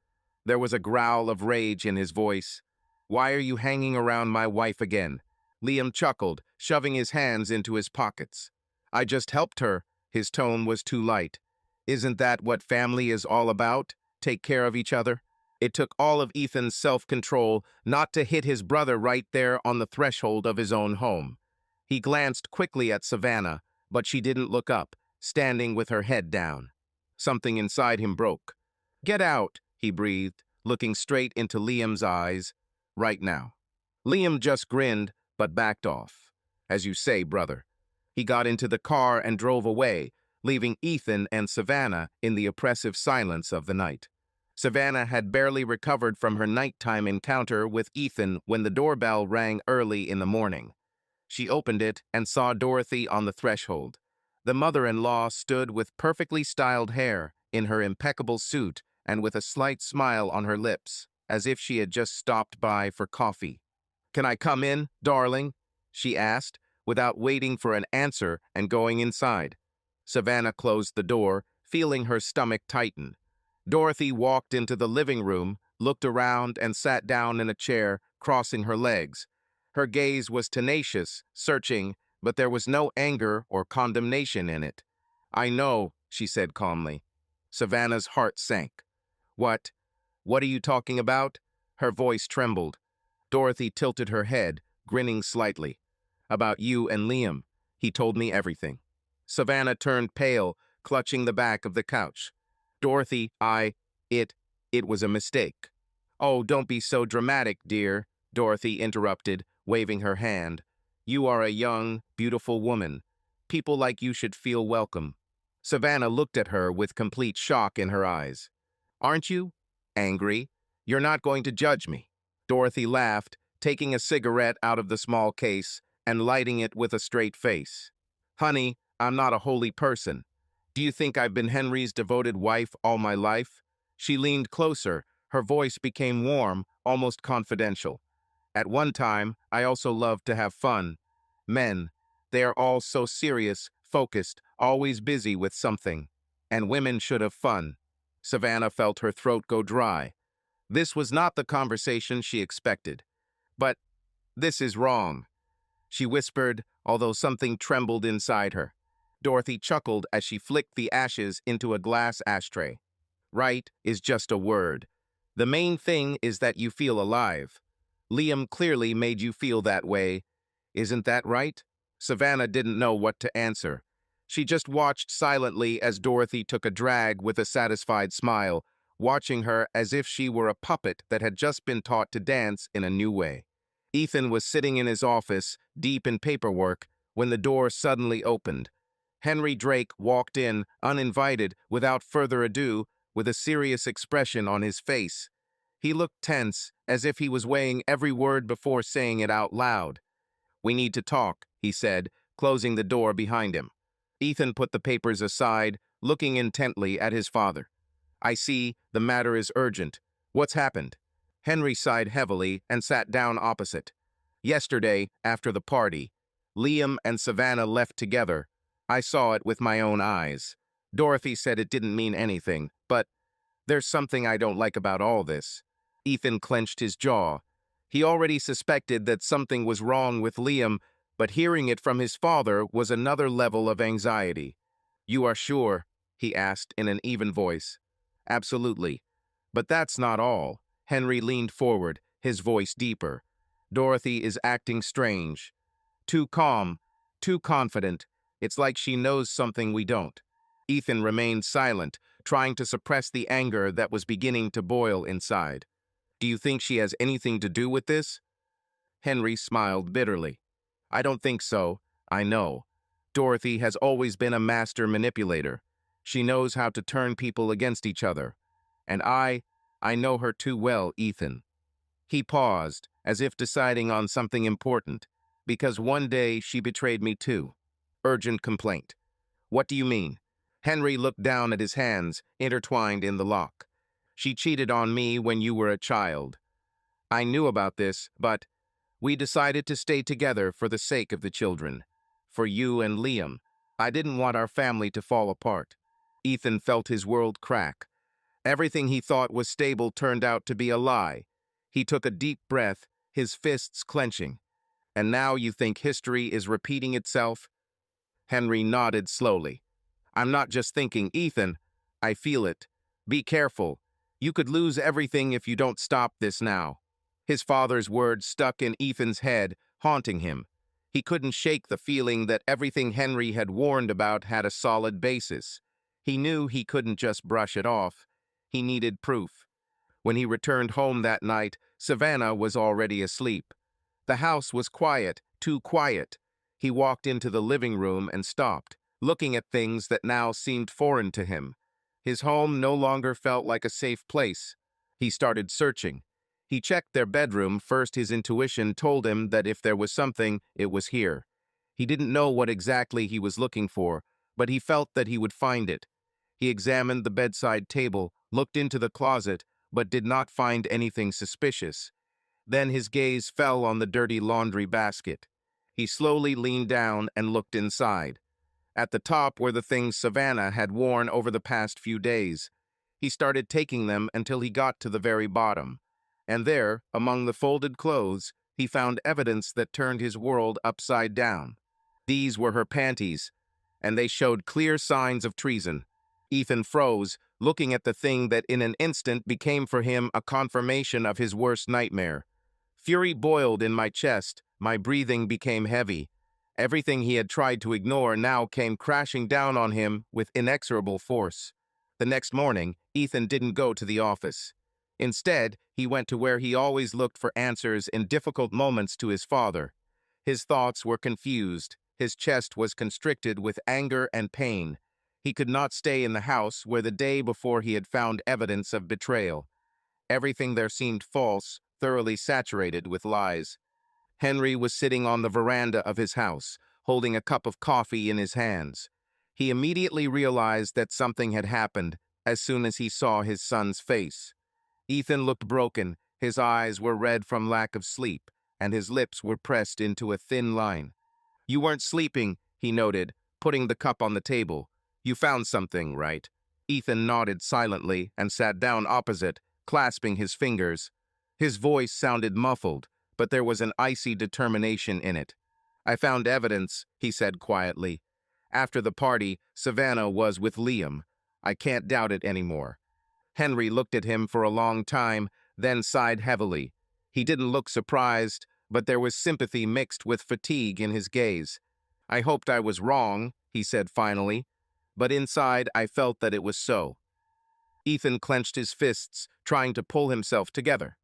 There was a growl of rage in his voice. "Why are you hanging around my wife again?" Liam chuckled, shoving his hands into his pockets. "I just helped her." His tone was too light. "Isn't that what family is all about? Take care of each other?" It took all of Ethan's self-control not to hit his brother right there on the threshold of his own home. He glanced quickly at Savannah, but she didn't look up, standing with her head down. Something inside him broke. "Get out," he breathed, looking straight into Liam's eyes. "Right now." Liam just grinned, but backed off. "As you say, brother." He got into the car and drove away, leaving Ethan and Savannah in the oppressive silence of the night. Savannah had barely recovered from her nighttime encounter with Ethan when the doorbell rang early in the morning. She opened it and saw Dorothy on the threshold. The mother-in-law stood with perfectly styled hair, in her impeccable suit, and with a slight smile on her lips, as if she had just stopped by for coffee. "Can I come in, darling?" she asked, without waiting for an answer and going inside. Savannah closed the door, feeling her stomach tighten. Dorothy walked into the living room, looked around, and sat down in a chair, crossing her legs. Her gaze was tenacious, searching, but there was no anger or condemnation in it. "I know," she said calmly. Savannah's heart sank. "What? What are you talking about?" Her voice trembled. Dorothy tilted her head, grinning slightly. "About you and Liam. He told me everything." Savannah turned pale, clutching the back of the couch. "Dorothy, it was a mistake." "Oh, don't be so dramatic, dear," Dorothy interrupted, waving her hand. "You are a young, beautiful woman. People like you should feel welcome." Savannah looked at her with complete shock in her eyes. "Aren't you? Angry? You're not going to judge me." Dorothy laughed, taking a cigarette out of the small case and lighting it with a straight face. "Honey, I'm not a holy person. Do you think I've been Henry's devoted wife all my life?" She leaned closer. Her voice became warm, almost confidential. "At one time, I also loved to have fun. Men, they are all so serious, focused, always busy with something. And women should have fun." Savannah felt her throat go dry. This was not the conversation she expected. "But this is wrong," she whispered, although something trembled inside her. Dorothy chuckled as she flicked the ashes into a glass ashtray. "Right is just a word. The main thing is that you feel alive. Liam clearly made you feel that way. Isn't that right?" Savannah didn't know what to answer. She just watched silently as Dorothy took a drag with a satisfied smile, watching her as if she were a puppet that had just been taught to dance in a new way. Ethan was sitting in his office, deep in paperwork, when the door suddenly opened. Henry Drake walked in, uninvited, without further ado, with a serious expression on his face. He looked tense, as if he was weighing every word before saying it out loud. "We need to talk," he said, closing the door behind him. Ethan put the papers aside, looking intently at his father. "I see, the matter is urgent. What's happened?" Henry sighed heavily and sat down opposite. "Yesterday, after the party, Liam and Savannah left together. I saw it with my own eyes. Dorothy said it didn't mean anything, but there's something I don't like about all this." Ethan clenched his jaw. He already suspected that something was wrong with Liam, but hearing it from his father was another level of anxiety. "You are sure?" he asked in an even voice. "Absolutely. But that's not all." Henry leaned forward, his voice deeper. "Dorothy is acting strange. Too calm, too confident. It's like she knows something we don't." Ethan remained silent, trying to suppress the anger that was beginning to boil inside. "Do you think she has anything to do with this?" Henry smiled bitterly. "I don't think so. I know. Dorothy has always been a master manipulator. She knows how to turn people against each other. And I know her too well, Ethan." He paused, as if deciding on something important. "Because one day she betrayed me too." Urgent complaint. "What do you mean?" Henry looked down at his hands, intertwined in the lock. "She cheated on me when you were a child. I knew about this, but we decided to stay together for the sake of the children. For you and Liam. I didn't want our family to fall apart." Ethan felt his world crack. Everything he thought was stable turned out to be a lie. He took a deep breath, his fists clenching. "And now you think history is repeating itself?" Henry nodded slowly. "I'm not just thinking, Ethan. I feel it. Be careful. You could lose everything if you don't stop this now." His father's words stuck in Ethan's head, haunting him. He couldn't shake the feeling that everything Henry had warned about had a solid basis. He knew he couldn't just brush it off. He needed proof. When he returned home that night, Savannah was already asleep. The house was quiet, too quiet. He walked into the living room and stopped, looking at things that now seemed foreign to him. His home no longer felt like a safe place. He started searching. He checked their bedroom. First, his intuition told him that if there was something, it was here. He didn't know what exactly he was looking for, but he felt that he would find it. He examined the bedside table, looked into the closet, but did not find anything suspicious. Then his gaze fell on the dirty laundry basket. He slowly leaned down and looked inside. At the top were the things Savannah had worn over the past few days. He started taking them until he got to the very bottom. And there, among the folded clothes, he found evidence that turned his world upside down. These were her panties, and they showed clear signs of treason. Ethan froze, looking at the thing that in an instant became for him a confirmation of his worst nightmare. Fury boiled in my chest, my breathing became heavy. Everything he had tried to ignore now came crashing down on him with inexorable force. The next morning, Ethan didn't go to the office. Instead, he went to where he always looked for answers in difficult moments, to his father. His thoughts were confused. His chest was constricted with anger and pain. He could not stay in the house where the day before he had found evidence of betrayal. Everything there seemed false, thoroughly saturated with lies. Henry was sitting on the veranda of his house, holding a cup of coffee in his hands. He immediately realized that something had happened as soon as he saw his son's face. Ethan looked broken, his eyes were red from lack of sleep, and his lips were pressed into a thin line. "You weren't sleeping," he noted, putting the cup on the table. "You found something, right?" Ethan nodded silently and sat down opposite, clasping his fingers. His voice sounded muffled, but there was an icy determination in it. "I found evidence," he said quietly. "After the party, Savannah was with Liam. I can't doubt it anymore." Henry looked at him for a long time, then sighed heavily. He didn't look surprised, but there was sympathy mixed with fatigue in his gaze. "I hoped I was wrong," he said finally, but inside I felt that it was so. Ethan clenched his fists, trying to pull himself together.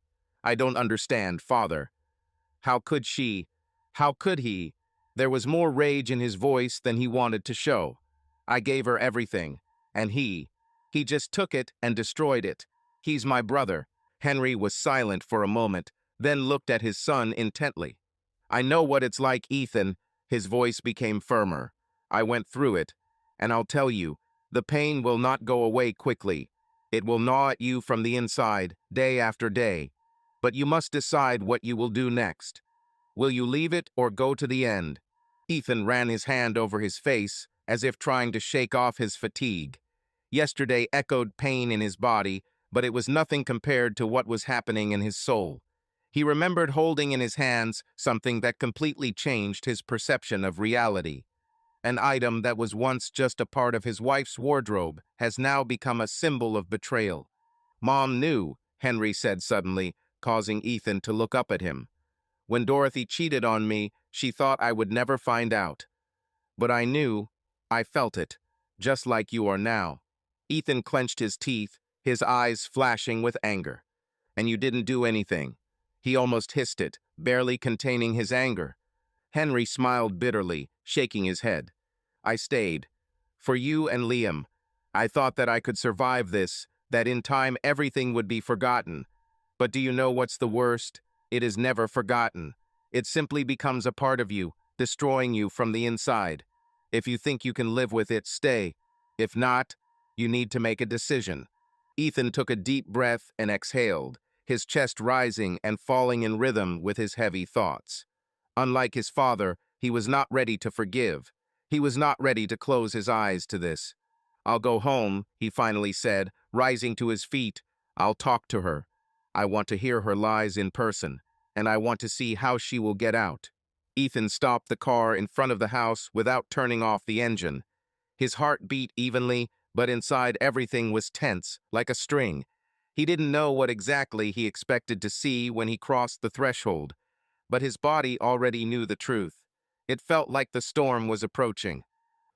"I don't understand, Father. How could she? How could he?" There was more rage in his voice than he wanted to show. "I gave her everything, and he just took it and destroyed it. He's my brother." Henry was silent for a moment, then looked at his son intently. "I know what it's like, Ethan." His voice became firmer. "I went through it, and I'll tell you, the pain will not go away quickly. It will gnaw at you from the inside, day after day. But you must decide what you will do next. Will you leave it or go to the end?" Ethan ran his hand over his face, as if trying to shake off his fatigue. Yesterday echoed pain in his body, but it was nothing compared to what was happening in his soul. He remembered holding in his hands something that completely changed his perception of reality. An item that was once just a part of his wife's wardrobe has now become a symbol of betrayal. "Mom knew," Henry said suddenly, causing Ethan to look up at him. "When Dorothy cheated on me, she thought I would never find out. But I knew, I felt it, just like you are now." Ethan clenched his teeth, his eyes flashing with anger. "And you didn't do anything." He almost hissed it, barely containing his anger. Henry smiled bitterly, shaking his head. "I stayed. For you and Liam. I thought that I could survive this, that in time everything would be forgotten. But do you know what's the worst? It is never forgotten. It simply becomes a part of you, destroying you from the inside. If you think you can live with it, stay. If not, you need to make a decision." Ethan took a deep breath and exhaled, his chest rising and falling in rhythm with his heavy thoughts. Unlike his father, he was not ready to forgive. He was not ready to close his eyes to this. "I'll go home," he finally said, rising to his feet. "I'll talk to her. I want to hear her lies in person, and I want to see how she will get out." Ethan stopped the car in front of the house without turning off the engine. His heart beat evenly, but inside everything was tense, like a string. He didn't know what exactly he expected to see when he crossed the threshold, but his body already knew the truth. It felt like the storm was approaching.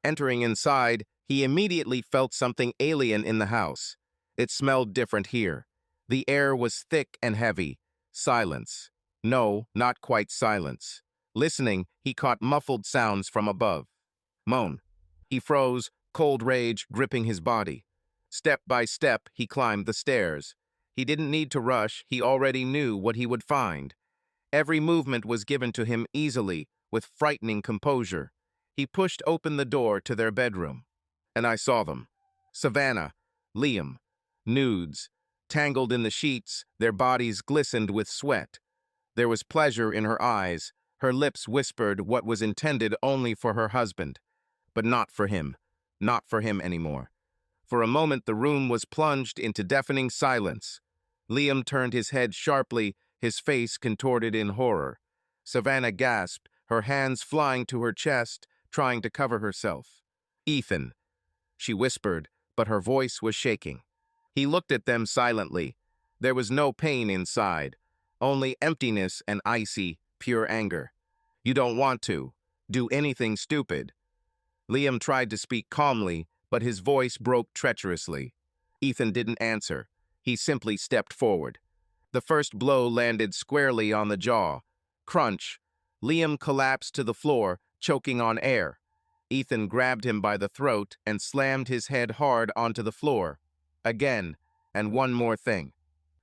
Entering inside, he immediately felt something alien in the house. It smelled different here. The air was thick and heavy. Silence. No, not quite silence. Listening, he caught muffled sounds from above. Moan. He froze, cold rage gripping his body. Step by step, he climbed the stairs. He didn't need to rush, he already knew what he would find. Every movement was given to him easily, with frightening composure. He pushed open the door to their bedroom. And I saw them. Savannah, Liam, nudes. Tangled in the sheets, their bodies glistened with sweat. There was pleasure in her eyes. Her lips whispered what was intended only for her husband. But not for him. Not for him anymore. For a moment, the room was plunged into deafening silence. Liam turned his head sharply, his face contorted in horror. Savannah gasped, her hands flying to her chest, trying to cover herself. "Ethan," she whispered, but her voice was shaking. He looked at them silently. There was no pain inside, only emptiness and icy, pure anger. "You don't want to do anything stupid." Liam tried to speak calmly, but his voice broke treacherously. Ethan didn't answer. He simply stepped forward. The first blow landed squarely on the jaw. Crunch. Liam collapsed to the floor, choking on air. Ethan grabbed him by the throat and slammed his head hard onto the floor. Again, and one more thing.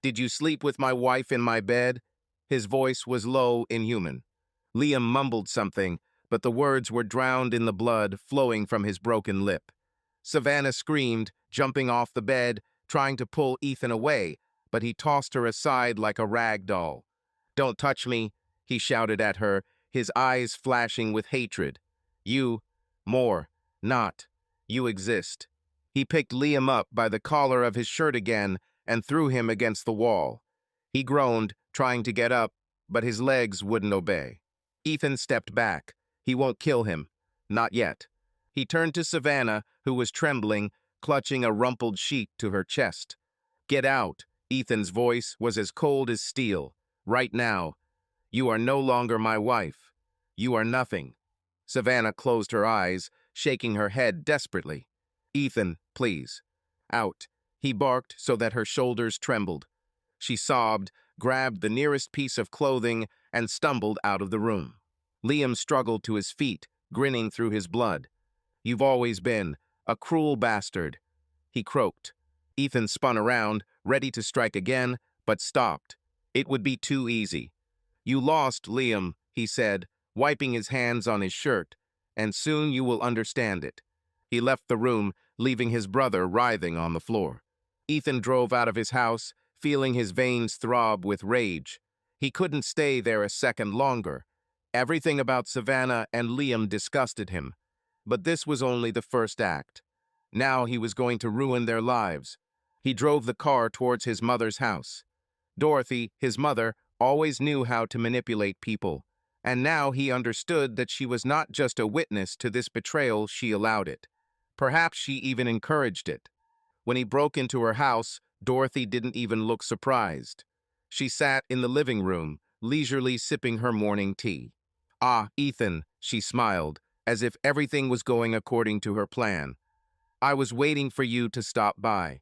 "Did you sleep with my wife in my bed?" His voice was low, inhuman. Liam mumbled something, but the words were drowned in the blood flowing from his broken lip. Savannah screamed, jumping off the bed, trying to pull Ethan away, but he tossed her aside like a rag doll. "Don't touch me," he shouted at her, his eyes flashing with hatred. "You, more, not. You exist." He picked Liam up by the collar of his shirt again and threw him against the wall. He groaned, trying to get up, but his legs wouldn't obey. Ethan stepped back. He won't kill him. Not yet. He turned to Savannah, who was trembling, clutching a rumpled sheet to her chest. "Get out." Ethan's voice was as cold as steel. "Right now. You are no longer my wife. You are nothing." Savannah closed her eyes, shaking her head desperately. "Ethan, please. Out." He barked so that her shoulders trembled. She sobbed, grabbed the nearest piece of clothing, and stumbled out of the room. Liam struggled to his feet, grinning through his blood. "You've always been a cruel bastard," he croaked. Ethan spun around, ready to strike again, but stopped. It would be too easy. "You lost, Liam," he said, wiping his hands on his shirt, "and soon you will understand it." He left the room, leaving his brother writhing on the floor. Ethan drove out of his house, feeling his veins throb with rage. He couldn't stay there a second longer. Everything about Savannah and Liam disgusted him. But this was only the first act. Now he was going to ruin their lives. He drove the car towards his mother's house. Dorothy, his mother, always knew how to manipulate people, and now he understood that she was not just a witness to this betrayal, she allowed it. Perhaps she even encouraged it. When he broke into her house, Dorothy didn't even look surprised. She sat in the living room, leisurely sipping her morning tea. "Ah, Ethan," she smiled, as if everything was going according to her plan. "I was waiting for you to stop by."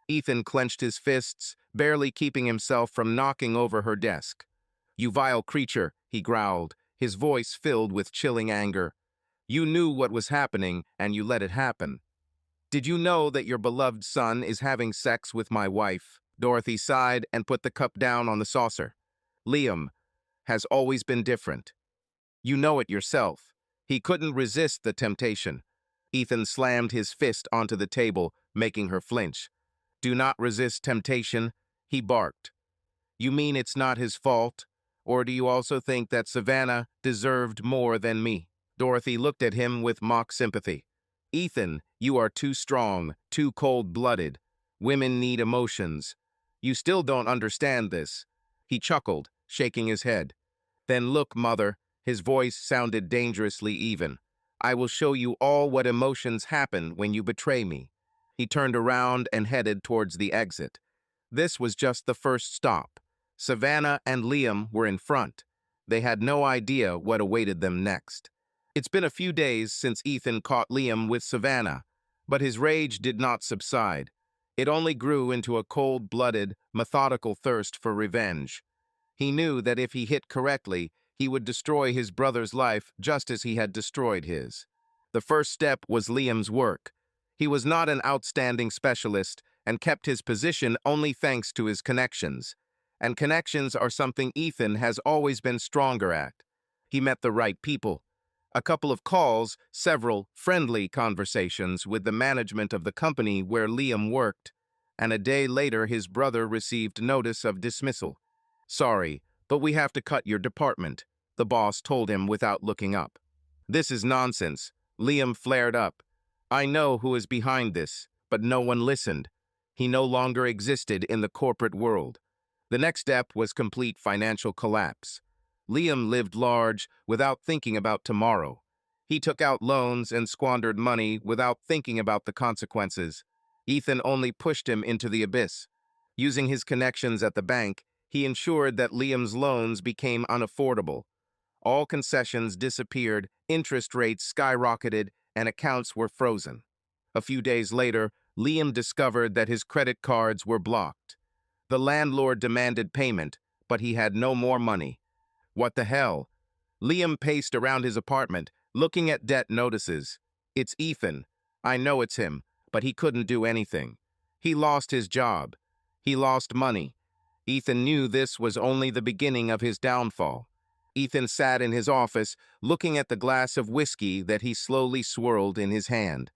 Ethan clenched his fists, barely keeping himself from knocking over her desk. "You vile creature," he growled, his voice filled with chilling anger. "You knew what was happening, and you let it happen. Did you know that your beloved son is having sex with my wife?" Dorothy sighed and put the cup down on the saucer. "Liam has always been different. You know it yourself." He couldn't resist the temptation. Ethan slammed his fist onto the table, making her flinch. "Do not resist temptation," he barked. "You mean it's not his fault? Or do you also think that Savannah deserved more than me?" Dorothy looked at him with mock sympathy. "Ethan, you are too strong, too cold-blooded. Women need emotions. You still don't understand this." He chuckled, shaking his head. "Then look, Mother," his voice sounded dangerously even. "I will show you all what emotions happen when you betray me." He turned around and headed towards the exit. This was just the first stop. Savannah and Liam were in front. They had no idea what awaited them next. It's been a few days since Ethan caught Liam with Savannah, but his rage did not subside. It only grew into a cold-blooded, methodical thirst for revenge. He knew that if he hit correctly, he would destroy his brother's life just as he had destroyed his. The first step was Liam's work. He was not an outstanding specialist and kept his position only thanks to his connections. And connections are something Ethan has always been stronger at. He met the right people. A couple of calls, several friendly conversations with the management of the company where Liam worked, and a day later his brother received notice of dismissal. "Sorry, but we have to cut your department," the boss told him without looking up. "This is nonsense," Liam flared up. "I know who is behind this, but no one listened." He no longer existed in the corporate world. The next step was complete financial collapse. Liam lived large without thinking about tomorrow. He took out loans and squandered money without thinking about the consequences. Ethan only pushed him into the abyss. Using his connections at the bank, he ensured that Liam's loans became unaffordable. All concessions disappeared, interest rates skyrocketed, and accounts were frozen. A few days later, Liam discovered that his credit cards were blocked. The landlord demanded payment, but he had no more money. What the hell? Liam paced around his apartment, looking at debt notices. "It's Ethan. I know it's him, but he couldn't do anything. He lost his job. He lost money." Ethan knew this was only the beginning of his downfall. Ethan sat in his office, looking at the glass of whiskey that he slowly swirled in his hand.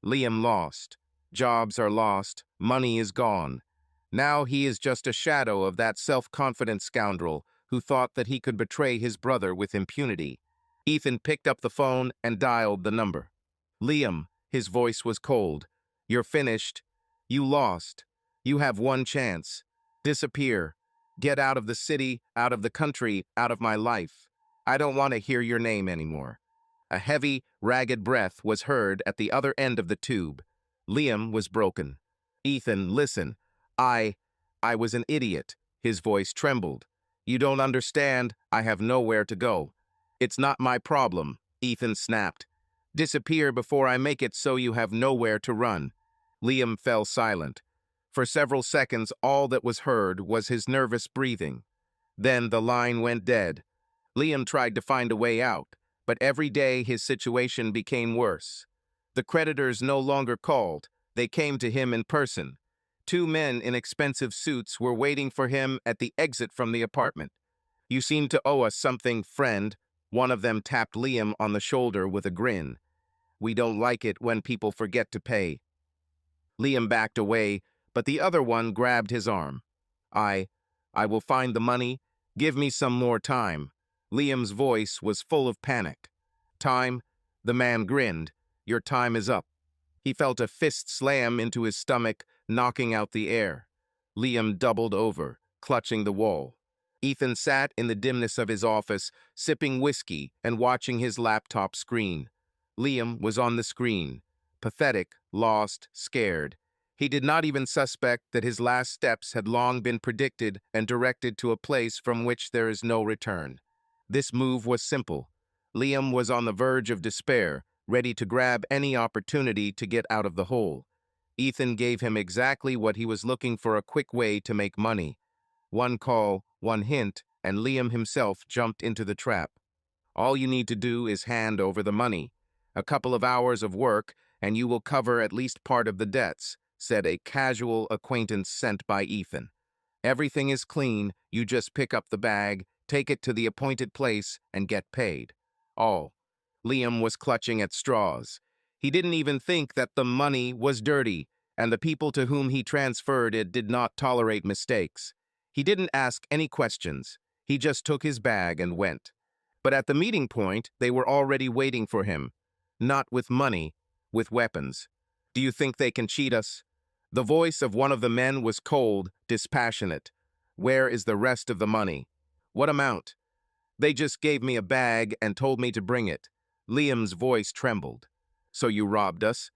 Liam lost. Jobs are lost. Money is gone. Now he is just a shadow of that self-confident scoundrel who thought that he could betray his brother with impunity. Ethan picked up the phone and dialed the number. "Liam," his voice was cold. "You're finished. You lost. You have one chance. Disappear. Get out of the city, out of the country, out of my life. I don't want to hear your name anymore." A heavy, ragged breath was heard at the other end of the tube. Liam was broken. "Ethan, listen. I was an idiot." His voice trembled. "You don't understand. I have nowhere to go." "It's not my problem," Ethan snapped. "Disappear before I make it so you have nowhere to run." Liam fell silent. For several seconds, all that was heard was his nervous breathing. Then the line went dead. Liam tried to find a way out, but every day his situation became worse. The creditors no longer called. They came to him in person. Two men in expensive suits were waiting for him at the exit from the apartment. "You seem to owe us something, friend." One of them tapped Liam on the shoulder with a grin. "We don't like it when people forget to pay." Liam backed away, but the other one grabbed his arm. I will find the money. Give me some more time." Liam's voice was full of panic. "Time?" The man grinned. "Your time is up." He felt a fist slam into his stomach, knocking out the air. Liam doubled over, clutching the wall. Ethan sat in the dimness of his office, sipping whiskey and watching his laptop screen. Liam was on the screen, pathetic, lost, scared. He did not even suspect that his last steps had long been predicted and directed to a place from which there is no return. This move was simple. Liam was on the verge of despair, ready to grab any opportunity to get out of the hole. Ethan gave him exactly what he was looking for: a quick way to make money. One call, one hint, and Liam himself jumped into the trap. All you need to do is hand over the money. A couple of hours of work, and you will cover at least part of the debts, said a casual acquaintance sent by Ethan. Everything is clean, you just pick up the bag, take it to the appointed place, and get paid. All. Liam was clutching at straws. He didn't even think that the money was dirty, and the people to whom he transferred it did not tolerate mistakes. He didn't ask any questions. He just took his bag and went. But at the meeting point, they were already waiting for him. Not with money, with weapons. Do you think they can cheat us? The voice of one of the men was cold, dispassionate. Where is the rest of the money? What amount? They just gave me a bag and told me to bring it. Liam's voice trembled. So you robbed us?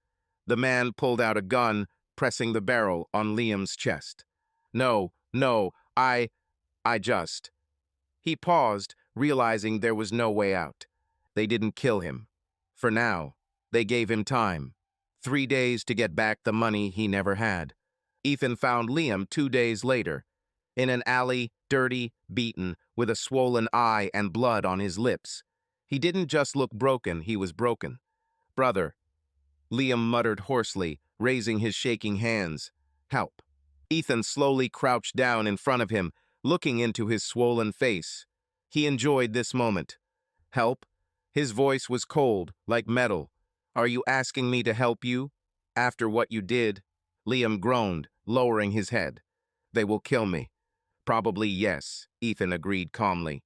The man pulled out a gun, pressing the barrel on Liam's chest. No, I just... He paused, realizing there was no way out. They didn't kill him. For now, they gave him time. 3 days to get back the money he never had. Ethan found Liam 2 days later, in an alley, dirty, beaten, with a swollen eye and blood on his lips. He didn't just look broken, he was broken. Brother, Liam muttered hoarsely, raising his shaking hands. Help. Ethan slowly crouched down in front of him, looking into his swollen face. He enjoyed this moment. Help? His voice was cold, like metal. Are you asking me to help you? After what you did? Liam groaned, lowering his head. They will kill me. Probably yes, Ethan agreed calmly.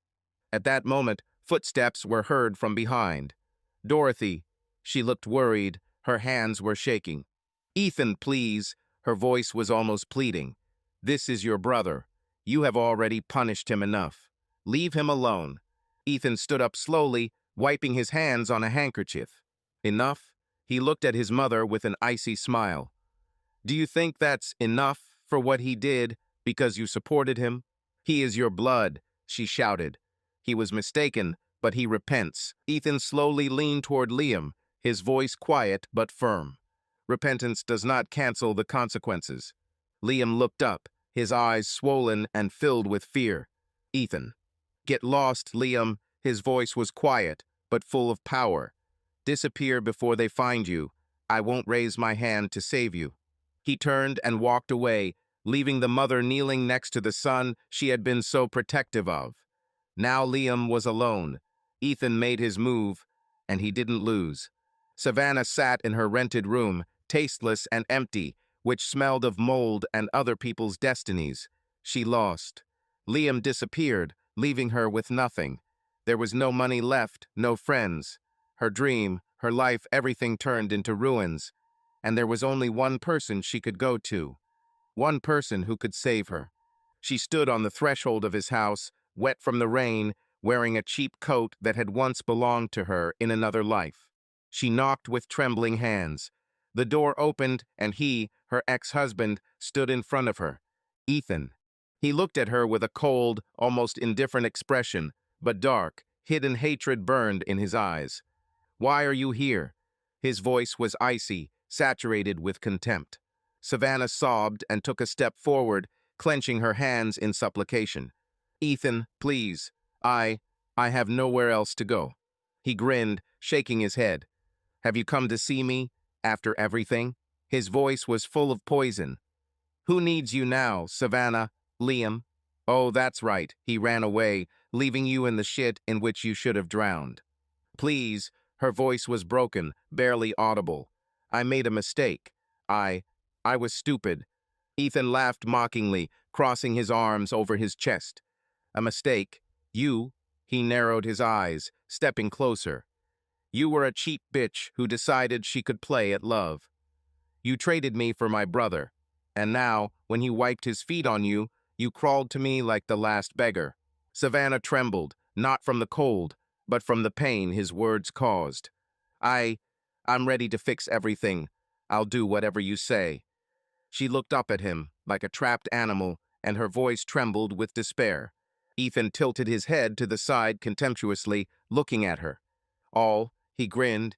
At that moment, footsteps were heard from behind. Dorothy. She looked worried. Her hands were shaking. Ethan, please. Her voice was almost pleading. This is your brother. You have already punished him enough. Leave him alone. Ethan stood up slowly, wiping his hands on a handkerchief. Enough? He looked at his mother with an icy smile. Do you think that's enough for what he did because you supported him? He is your blood, she shouted. He was mistaken, but he repents. Ethan slowly leaned toward Liam, his voice quiet but firm. Repentance does not cancel the consequences. Liam looked up, his eyes swollen and filled with fear. Ethan. Get lost, Liam. His voice was quiet, but full of power. Disappear before they find you. I won't raise my hand to save you. He turned and walked away, leaving the mother kneeling next to the son she had been so protective of. Now Liam was alone. Ethan made his move, and he didn't lose. Savannah sat in her rented room, tasteless and empty, which smelled of mold and other people's destinies. She lost. Liam disappeared, leaving her with nothing. There was no money left, no friends. Her dream, her life, everything turned into ruins. And there was only one person she could go to. One person who could save her. She stood on the threshold of his house, wet from the rain, wearing a cheap coat that had once belonged to her in another life. She knocked with trembling hands. The door opened, and he, her ex-husband, stood in front of her. Ethan. He looked at her with a cold, almost indifferent expression, but dark, hidden hatred burned in his eyes. Why are you here? His voice was icy, saturated with contempt. Savannah sobbed and took a step forward, clenching her hands in supplication. Ethan, please. I have nowhere else to go. He grinned, shaking his head. Have you come to see me? After everything? His voice was full of poison. Who needs you now, Savannah? Liam? Oh, that's right. He ran away, leaving you in the shit in which you should have drowned. Please. Her voice was broken, barely audible. I made a mistake. I was stupid. Ethan laughed mockingly, crossing his arms over his chest. A mistake? You? He narrowed his eyes, stepping closer. You were a cheap bitch who decided she could play at love. You traded me for my brother. And now, when he wiped his feet on you, you crawled to me like the last beggar. Savannah trembled, not from the cold, but from the pain his words caused. I, I'm ready to fix everything. I'll do whatever you say. She looked up at him, like a trapped animal, and her voice trembled with despair. Ethan tilted his head to the side contemptuously, looking at her. He grinned.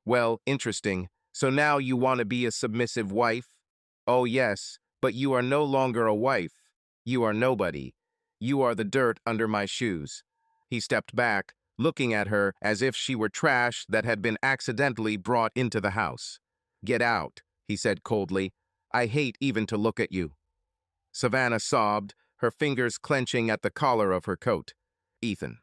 Well, interesting. So now you want to be a submissive wife? Oh yes, but you are no longer a wife. You are nobody. You are the dirt under my shoes. He stepped back, looking at her as if she were trash that had been accidentally brought into the house. Get out, he said coldly. I hate even to look at you. Savannah sobbed, her fingers clenching at the collar of her coat. Ethan.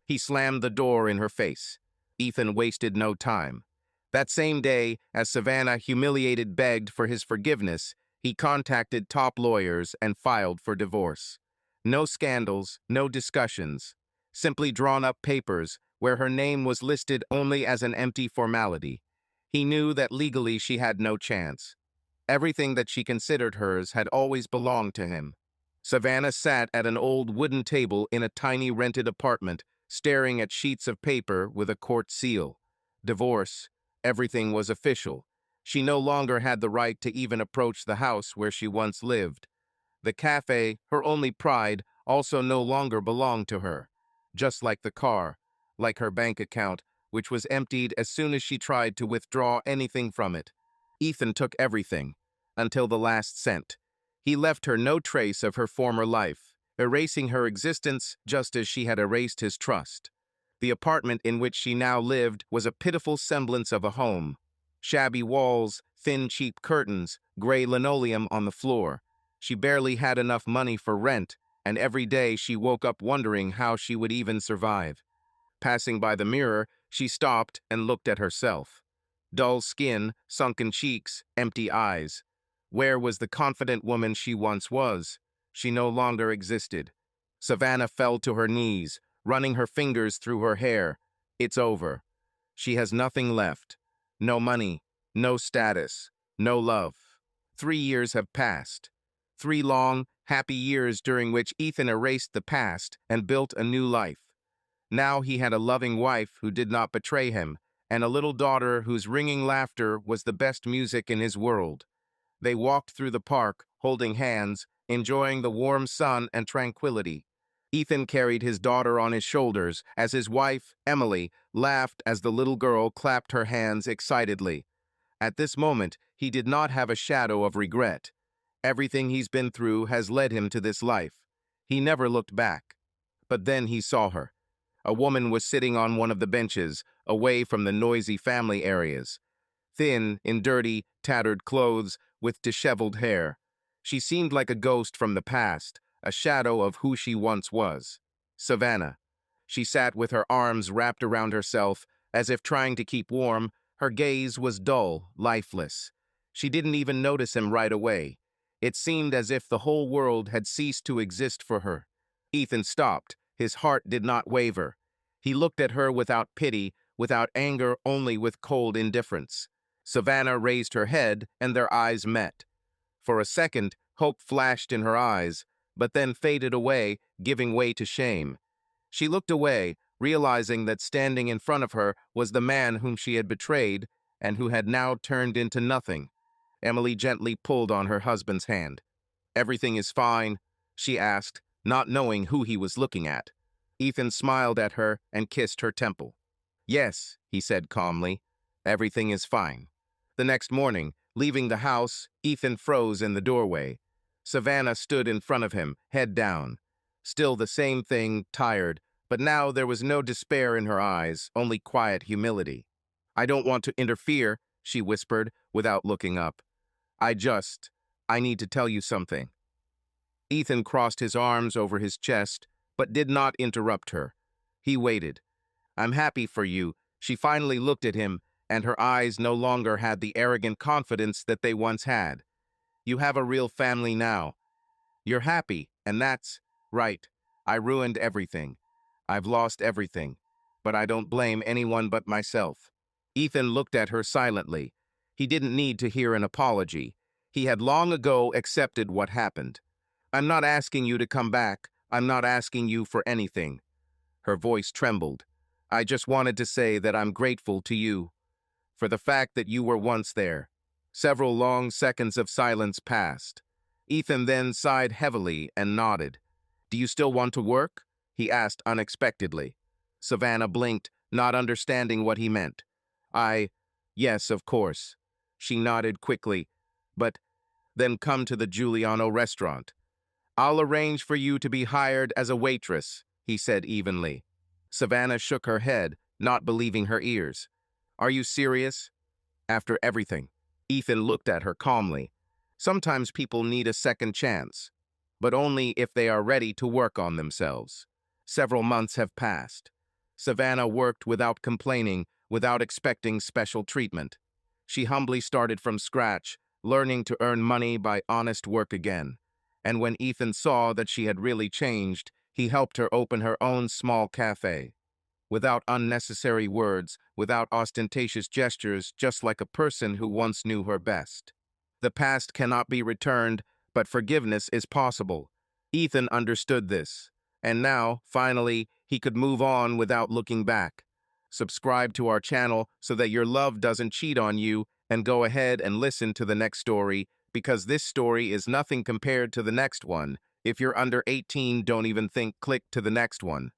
He slammed the door in her face. Ethan wasted no time. That same day, as Savannah humiliated begged for his forgiveness, he contacted top lawyers and filed for divorce. No scandals, no discussions. Simply drawn-up papers where her name was listed only as an empty formality. He knew that legally she had no chance. Everything that she considered hers had always belonged to him. Savannah sat at an old wooden table in a tiny rented apartment, staring at sheets of paper with a court seal. Divorce. Everything was official. She no longer had the right to even approach the house where she once lived. The cafe, her only pride, also no longer belonged to her. Just like the car, like her bank account, which was emptied as soon as she tried to withdraw anything from it. Ethan took everything, until the last cent. He left her no trace of her former life, erasing her existence just as she had erased his trust. The apartment in which she now lived was a pitiful semblance of a home. Shabby walls, thin cheap curtains, gray linoleum on the floor. She barely had enough money for rent, and every day she woke up wondering how she would even survive. Passing by the mirror, she stopped and looked at herself. Dull skin, sunken cheeks, empty eyes. Where was the confident woman she once was? She no longer existed. Savannah fell to her knees, running her fingers through her hair. It's over. She has nothing left. No money, no status, no love. 3 years have passed. 3 long, happy years during which Ethan erased the past and built a new life. Now he had a loving wife who did not betray him, and a little daughter whose ringing laughter was the best music in his world. They walked through the park, holding hands, enjoying the warm sun and tranquility. Ethan carried his daughter on his shoulders as his wife, Emily, laughed as the little girl clapped her hands excitedly. At this moment, he did not have a shadow of regret. Everything he's been through has led him to this life. He never looked back. But then he saw her. A woman was sitting on one of the benches, away from the noisy family areas. Thin, in dirty, tattered clothes, with disheveled hair. She seemed like a ghost from the past, a shadow of who she once was. Savannah. She sat with her arms wrapped around herself, as if trying to keep warm. Her gaze was dull, lifeless. She didn't even notice him right away. It seemed as if the whole world had ceased to exist for her. Ethan stopped. His heart did not waver. He looked at her without pity, without anger, only with cold indifference. Savannah raised her head, and their eyes met. For a second, hope flashed in her eyes, but then faded away, giving way to shame. She looked away, realizing that standing in front of her was the man whom she had betrayed and who had now turned into nothing. Emily gently pulled on her husband's hand. "Everything is fine?" she asked, not knowing who he was looking at. Ethan smiled at her and kissed her temple. "Yes," he said calmly, "everything is fine." The next morning, leaving the house, Ethan froze in the doorway. Savannah stood in front of him, head down. Still the same thing, tired, but now there was no despair in her eyes, only quiet humility. "I don't want to interfere," she whispered, without looking up. I need to tell you something." Ethan crossed his arms over his chest, but did not interrupt her. He waited. "I'm happy for you." She finally looked at him, and her eyes no longer had the arrogant confidence that they once had. "You have a real family now. You're happy, and that's right. I ruined everything. I've lost everything, but I don't blame anyone but myself." Ethan looked at her silently. He didn't need to hear an apology. He had long ago accepted what happened. "I'm not asking you to come back. I'm not asking you for anything." Her voice trembled. "I just wanted to say that I'm grateful to you for the fact that you were once there." Several long seconds of silence passed. Ethan then sighed heavily and nodded. "Do you still want to work?" he asked unexpectedly. Savannah blinked, not understanding what he meant. Yes, of course." She nodded quickly. "But then come to the Giuliano restaurant. I'll arrange for you to be hired as a waitress," he said evenly. Savannah shook her head, not believing her ears. "Are you serious? After everything?" Ethan looked at her calmly. "Sometimes people need a second chance, but only if they are ready to work on themselves." Several months have passed. Savannah worked without complaining, without expecting special treatment. She humbly started from scratch, learning to earn money by honest work again. And when Ethan saw that she had really changed, he helped her open her own small cafe. Without unnecessary words, without ostentatious gestures, just like a person who once knew her best. The past cannot be returned, but forgiveness is possible. Ethan understood this, and now, finally, he could move on without looking back. Subscribe to our channel so that your love doesn't cheat on you, and go ahead and listen to the next story, because this story is nothing compared to the next one. If you're under 18, don't even think click to the next one.